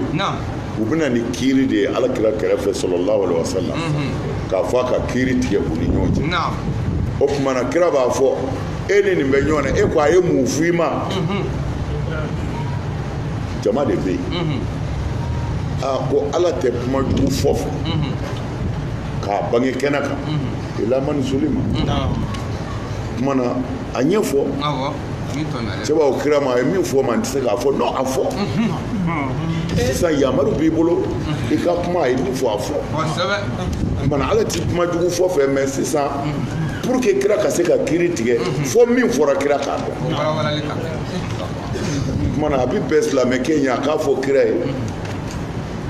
u bɛna ni kiiri de ye ala kira kɛrɛfɛ sallallahu alaihi wasallam k'a fɔ a ka kiiri tigɛ u ni ɲɔgɔn cɛ o tuma na kira b'a fɔ e ni nin bɛ ɲɔgɔn na e ko a ye mun f'i ma jama de bɛ yen ko ala tɛ kuma jugu fɔ fɛ k'a bange kɛnɛ kan ila man zulima kuma na a ɲɛfɔ cɛbaw kira ma a ye min fɔ ma n tɛ se k'a fɔ non a fɔ sisan yamaru b'i bolo i ka kuma a ye min fɔ a fɔ mana ala ti kuma jugu fɔ fɛ mɛ sisan pour que kira ka se ka kiiri tigɛ fɔ min fɔra kira k'a dɔn kuma na a bɛ bɛn silamɛkɛ ɲɛ a k'a fɔ kira ye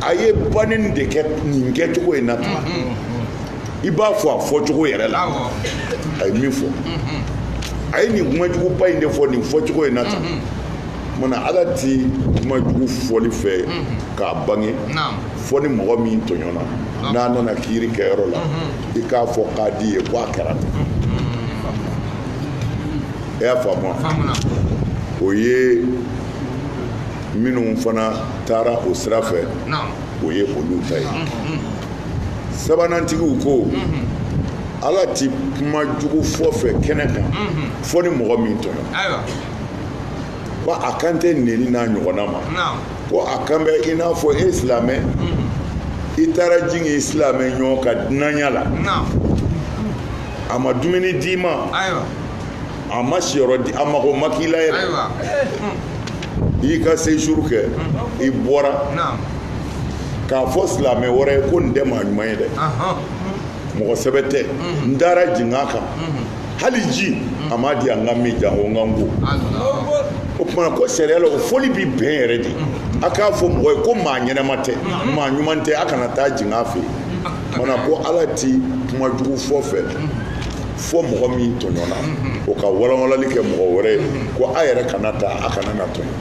a ye banni de kɛ nin kɛcogo in na tan i b'a fɔ a fɔcogo yɛrɛ la a ye min fɔ a ye nin kumajuguba in de fɔ nin fɔcogo in na tan mana ala ti kumajugu fɔli fɛ k'a bange fo ni mɔgɔ min tɔɲɔna n'a nana kiiri kɛyɔrɔ la i k'a fɔ k'a di ye ko a kɛra ten e y'a faamu o ye minnu fana taara o sira fɛ o ye olu ta ye sabanantigiw ko ala ti kuma jugu fɔ fɛ kɛnɛ kan fo ni mɔgɔ min tɔɲɔ ko a kan tɛ neni n'a ɲɔgɔnna ma ko a kan bɛ i n'a fɔ e silamɛ i taara jigin silamɛ ɲɔgɔn ka dunanya la a ma dumuni d'i ma a ma siyɔrɔ di a mago ma k'i la yɛrɛ i y'i ka séjour kɛ i bɔra k'a fɔ silamɛ wɛrɛ ye ko nin tɛ maa ɲuman ye dɛ mɔgɔ sɛbɛ tɛ n taara jigin a kan hali ji a ma di an ka min jan o n ka n ko o tumana ko sariya la o fɔli bi bɛn yɛrɛ de a k'a fɔ mɔgɔ ye ko maa ɲɛnɛma tɛ maa ɲuman tɛ a kana taa jigin a fɛ yen mana ko ala ti kuma jugu fɔ fɛ fo mɔgɔ min tɔɲɔna o ka walawalali kɛ mɔgɔ wɛrɛ ye ko a yɛrɛ kana taa a kana na tɔɲɔ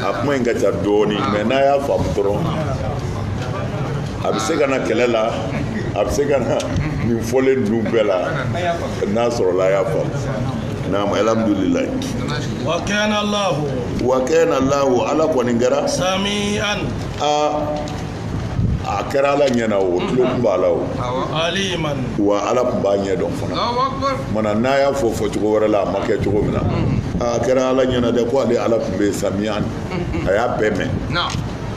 a kuma in ka ca dɔɔni mɛ n'a y'a faamu dɔrɔn a bɛ se ka na kɛlɛ la a bɛ se ka na nin fɔlen ninnu bɛɛ la n'a sɔrɔla a y'a faamu naam alhamdulilayi wa kana Allahu ala kɔni kɛra sami'an a kɛra ala ɲɛna o tulo kun b'a la o aliman wa ala kun b'a ɲɛ dɔn fana mana n'a y'a fɔ cogo wɛrɛ la a ma kɛ cogo min na a kɛra ala ɲɛna dɛ ko ale ala kun bɛ sami'an a y'a bɛɛ mɛn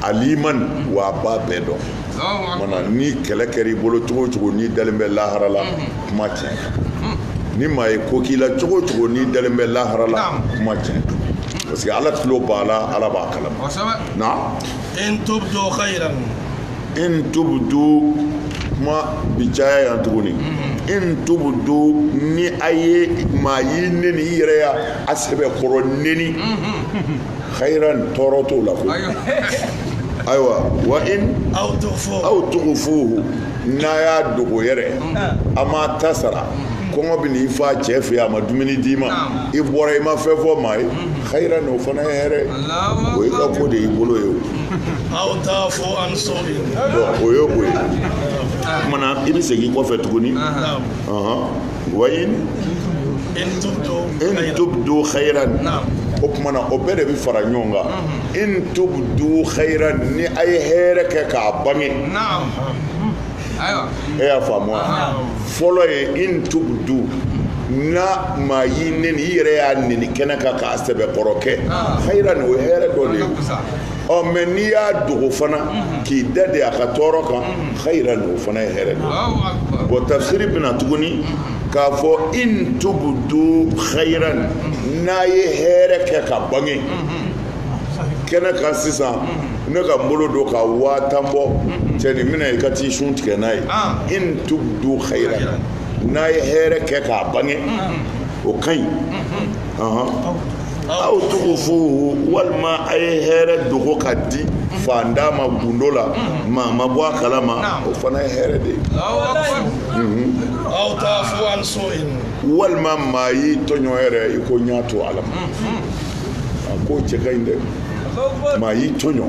aliman wa a b'a bɛɛ dɔn mana ni kɛlɛ kɛra i bolo cogo o cogo n'i dalen bɛ lahara la kuma tiɲɛ ni maa ye ko k'i la cogo o cogo n'i dalen bɛ lahara la kuma tiɲɛ parce que ala tulo b'a la ala b'a kalama na in tubdu khairan in tubdu kuma bi caya yan tuguni in tubdu ni a ye maa yi neni i yɛrɛ y'a sɛbɛ kɔrɔ neni khairan tɔɔrɔ t'o la ko ayiwa wa in aw tugufuhu n'a y'a dogo yɛrɛ a ma ta sara kɔngɔ bɛ n'i fa cɛ fɛ a ma dumuni d'i ma i bɔra i ma fɛn fɔ maa ye khairan o fana ye hɛrɛ o ye ka ko de y'i bolo ye o aw ta'fu an su'in o ye o ye kumana i bɛ segin kɔfɛ tuguni wa in tubdu khairan o kumana o bɛɛ de bɛ fara ɲɔgɔn kan in tubdu khairan ni a ye hɛrɛ kɛ k'a bange e y'a faamu wa fɔlɔ ye in tubdu na maa y'i neni i yɛrɛ y'a neni kɛnɛ kan k'a sɛbɛkɔrɔ kɛ khairan o ye hɛrɛ dɔ de ye mɛ n'i y'a dogo fana k'i da de a ka tɔɔrɔ kan khairan o fana ye hɛrɛ de ye bon tafsiri bɛna tuguni k'a fɔ in tubdu khairan n'a ye hɛrɛ kɛ ka bange kɛnɛ kan sisan ne ka n bolo don ka 5000 bɔ cɛ nin mina i ka t'i sun tigɛ n'a ye in tubdu khairan n'a ye hɛrɛ kɛ k'a bange o ka ɲi aw tugufuhu walima a ye hɛrɛ dogo ka di fanda ma gundo la maa ma bɔ a kalama o fana ye hɛrɛ de ye aw ta'fu an su'in walima maa y'i tɔɲɔ yɛrɛ i ko n y'a to ala ma a ko cɛ ka ɲi dɛ maa y'i tɔɲɔ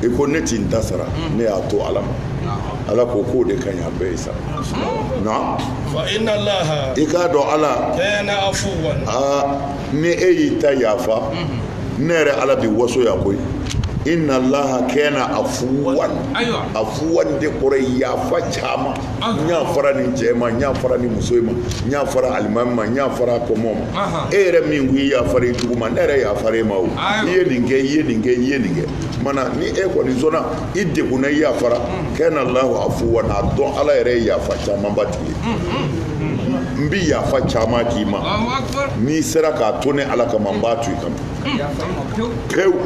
i ko ne t'i da sara ne y'a to ala ma ala ko k'o de ka ɲi a bɛɛ ye sa na fa inna allaha i k'a dɔn ala kana afuwan ni e y'i ta yafa ne yɛrɛ ala bi waso ya koyi inna allaha kana afuwan afuwan de kɔrɔ yafa caman n y'a fara nin cɛ ma n y'a fara nin muso ma n y'a fara alimami ma n y'a fara kɔmɔ ma e yɛrɛ min ko i yafara i jugu ma ne yɛrɛ yafara e ma o i ye nin kɛ i ye nin kɛ i ye nin kɛ mana ni e kɔni sɔnna i degunna i yafara kana allahu afuwan a dɔn ala yɛrɛ ye yafa caman ba tigi ye n bi yafa caman k'i ma n'i sera k'a to ne ala kama n b'a to i kama pewu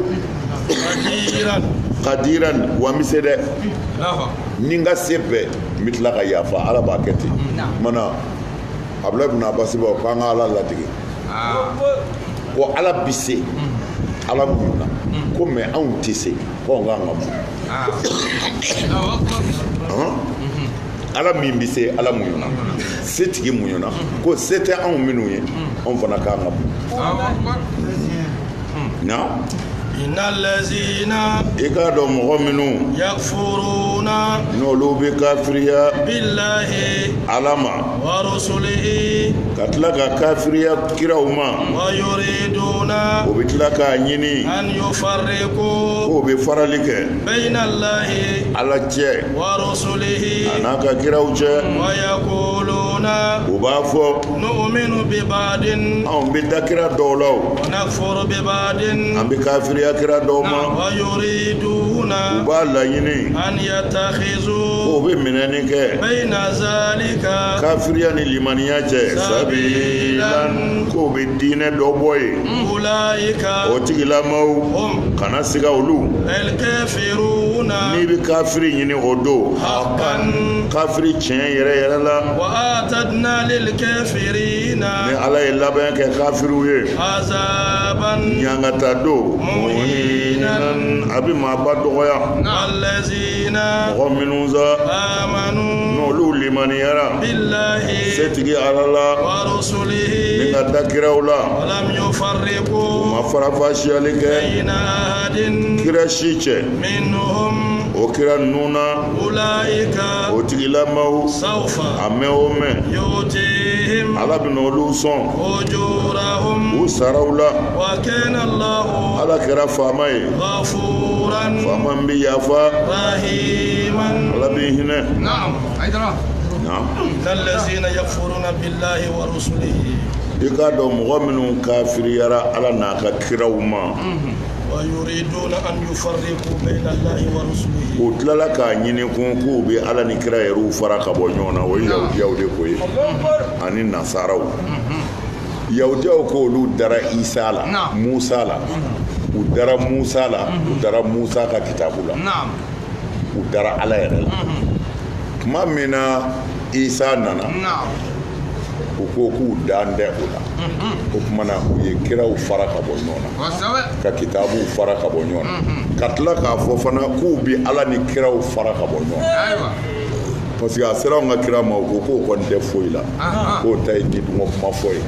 kadiran wa n bɛ se dɛ ni n ka se bɛɛ n bɛ tila ka yafa ala b'a kɛ ten mana abudulayi ibn abasi b'a fɔ k'an ka ala ladege ko ala bi se ala muɲuna ko mɛ anw tɛ se ko anw k'an ka mun ala min bɛ se ala muɲuna setigi muɲuna ko se tɛ anw minnu ye anw fana k'an ka mun na إن الذين i k'a dɔn mɔgɔ minnu يكفرون n'olu bɛ kafiriya بالله Ala ma ورسله ka tila ka kafiriya kiraw ma ويريدون o bɛ tila k'a ɲini أن يفرقوا k'o bɛ farali kɛ بين الله Ala cɛ ورسله a n'a ka kiraw cɛ ويقولون o b'a fɔ نؤمن ببعض anw bɛ da kira dɔw la o ونكفر ببعض an bɛ kafiriya kira dɔw ma ويريدون u b'a laɲini أن يتخذوا k'o bɛ minɛni kɛ بين ذلك kafiriya ni limaniya cɛ sabilan k'o bɛ diinɛ dɔ bɔ yen أولئك o tigilamaw هم kana siga olu الكافرون n'i bɛ kafiri ɲini o don حقا kafiri tiɲɛ yɛrɛ yɛrɛ la وآتدنا للكافرين ni Ala ye labɛn kɛ kafiriw ye عذابا ɲangata don muhinan a bɛ maaba dɔgɔya الذين mɔgɔ minnu sa آمنوا n'olu limaniyara بالله setigi Ala la ni ورسله ka da kiraw la ولم u يفرقوا ma farafasiyali kɛ بين أحد kira si cɛ منهم o kira ninnu na أولئك o tigilamaw سوف a mɛn o mɛn يؤتيهم Ala bɛ n'olu sɔn أجورهم u saraw la وكان الله Ala kɛra faama ye غفورا faama min bɛ yafa رحيما. Ala bɛ hinɛ نعم حيدرا na إن الذين يكفرون بالله ورسله i k'a dɔn mɔgɔ minnu kafiriyara Ala n'a ka kiraw ma ويريدون أن يفرقوا بين الله ورسله u tilala k'a ɲini kun k'u bɛ Ala ni kira yɛrɛw fara ka bɔ ɲɔgɔn na o ye yahudiyaw de ko ye ani nasaraw yahudiyaw ko olu dara Isa la Musa la u dara Musa la u dara Musa ka kitabu la نعم u dara Ala yɛrɛ la tuma min na Isa nana نعم u ko k'u dan tɛ o la o tuma na u ye kiraw fara ka bɔ ɲɔgɔn na وسوى ka kitabuw fara ka bɔ ɲɔgɔn na ka tila k'a fɔ fana k'u bɛ Ala ni kiraw fara ka bɔ ɲɔgɔn na ايوه parce que a sera an ka kira ma o ko k'o kɔni tɛ foyi la k'o ta ye diduma kuma fɔ ye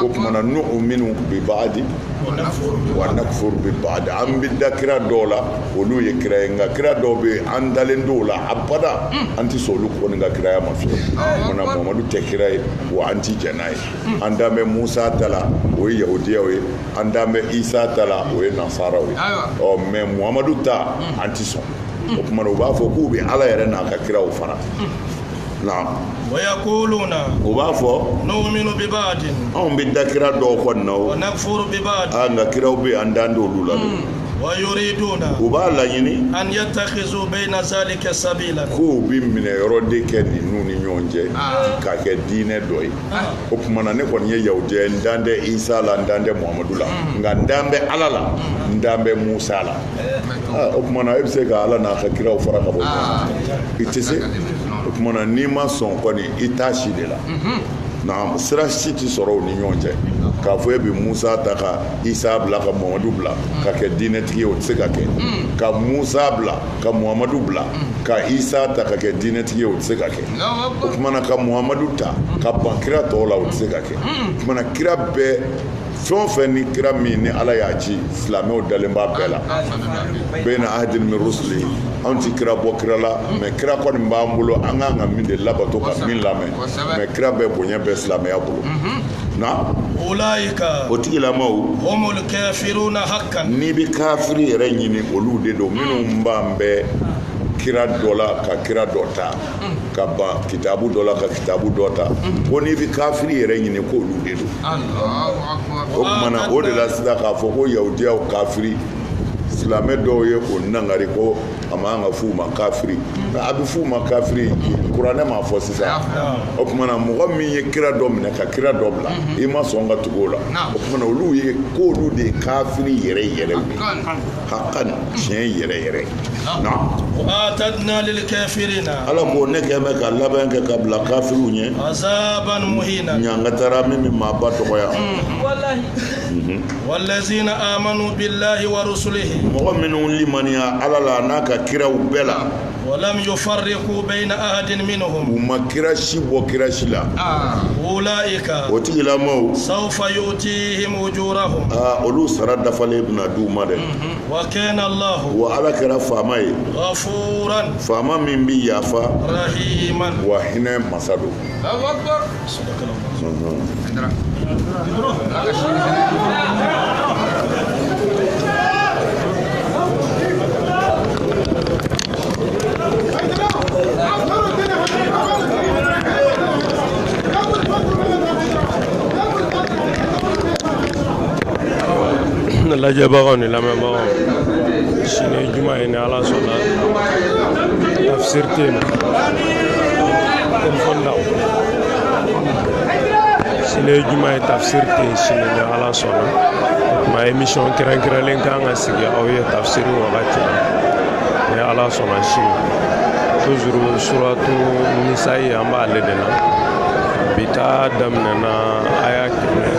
o tuma na n'u minnu bi baadi wa nakfuru bi baadi an bɛ da kira dɔw la olu ye kira ye nka kira dɔw bɛ yen an dalen dɔw la abada an tɛ sɔn olu kɔni ka kiraya ma fiyewu o tuma na Muhamadu tɛ kira ye wa an ti jɛn n'a ye an dan bɛ Musa ta la o ye yahudiyaw ye an dan bɛ Isa ta la o ye nasaraw ye ɔ mɛ Muhamadu ta an ti sɔn o tuma na u b'a fɔ k'u bɛ Ala yɛrɛ n'a ka kiraw fara na ويقولون u b'a fɔ نؤمن ببعض anw bɛ da kira dɔw kɔni na o ونكفر ببعض nka kiraw bɛ an dan d'olu la ويريدون u b'a laɲini أن يتخذوا بين ذلك سبيلا k'u bɛ minɛ yɔrɔ de kɛ ninnu ni ɲɔgɔn cɛ k'a kɛ diinɛ dɔ ye o tuma na ne kɔni ye yahudiya ye n dan tɛ Isa la n dan tɛ Muhamadu la nka n dan bɛ Ala la n dan bɛ Musa la o tuma na e bɛ se ka Ala n'a ka kiraw fara ka bɔ ɲɔgɔn na i tɛ se o tuma na n'i ma sɔn kɔni i t'a si de la na sira si tɛ sɔrɔ u ni ɲɔgɔn cɛ k'a fɔ e bɛ Musa ta ka Isa bila ka Muhamadu bila ka kɛ diinɛtigi ye o tɛ se ka kɛ ka Musa bila ka Muhamadu bila ka Isa ta ka kɛ diinɛtigi ye o tɛ se ka kɛ o tuma na ka Muhamadu ta ka ban kira tɔw la o tɛ se ka kɛ o tuma na kira bɛɛ fɛn o fɛn ni kira min ni Ala y'a ci silamɛw dalen b'a bɛɛ la bɛɛ na ahadin min rusuli anw ti kira bɔ kira la mɛ kira kɔni b'an bolo an kan ka min de labato ka min lamɛn mɛ kira bɛɛ bonya bɛ silamɛya bolo na أولئك o tigilamaw هم الكافرون حقا n'i bɛ kafiri yɛrɛ ɲini olu de don minnu b'an bɛɛ kira dɔ la ka kira dɔ ta ka ban kitabu dɔ la ka kitabu dɔ ta ko n'i bɛ kafiri yɛrɛ ɲini k'olu de don الله اكبر o tuma na o de la sisan k'a fɔ ko yahudiyaw kafiri silamɛ dɔw ye o nangari ko a man ka f'u ma kafiri a bɛ f'u ma kafiri kuranɛ m'a fɔ sisan o tuma na mɔgɔ min ye kira dɔ minɛ ka kira dɔ bila i ma sɔn ka tugu o la o tuma na olu ye k'olu de ye kafiri yɛrɛ yɛrɛ ye hakan tiɲɛ yɛrɛ yɛrɛ na وآتدنا للكافرين Ala ko ne kɛ bɛ ka labɛn kɛ ka bila kafiriw ɲɛ عذابا مهينا ɲangatara min bɛ maaba dɔgɔya والذين آمنوا بالله ورسله mɔgɔ minnu limaniya Ala la n'a ka kiraw bɛɛ la ولم يفرقوا بين أحد منهم u ma kira si bɔ kira si la أولئك o tigilamaw سوف يؤتيهم أجورهم olu sara dafalen bɛna d'u ma dɛ وكان الله wa ala kɛra faama ye غفورا faama min bi yafa رحيما. wa hinɛ masa don الله أكبر حيدرة lajɛbagaw ni lamɛnbagaw sini ye juma ye ni ala sɔnna tafsir tɛ yen telefɔni daw sini ye juma ye tafsir tɛ yen sini ni ala sɔnna o tuma émission kɛrɛnkɛrɛnlen kan ka sigi aw ye tafsir wagati la ni ala sɔnna sini toujours suratu nisa'i an b'ale de la bi ta daminɛna aya 100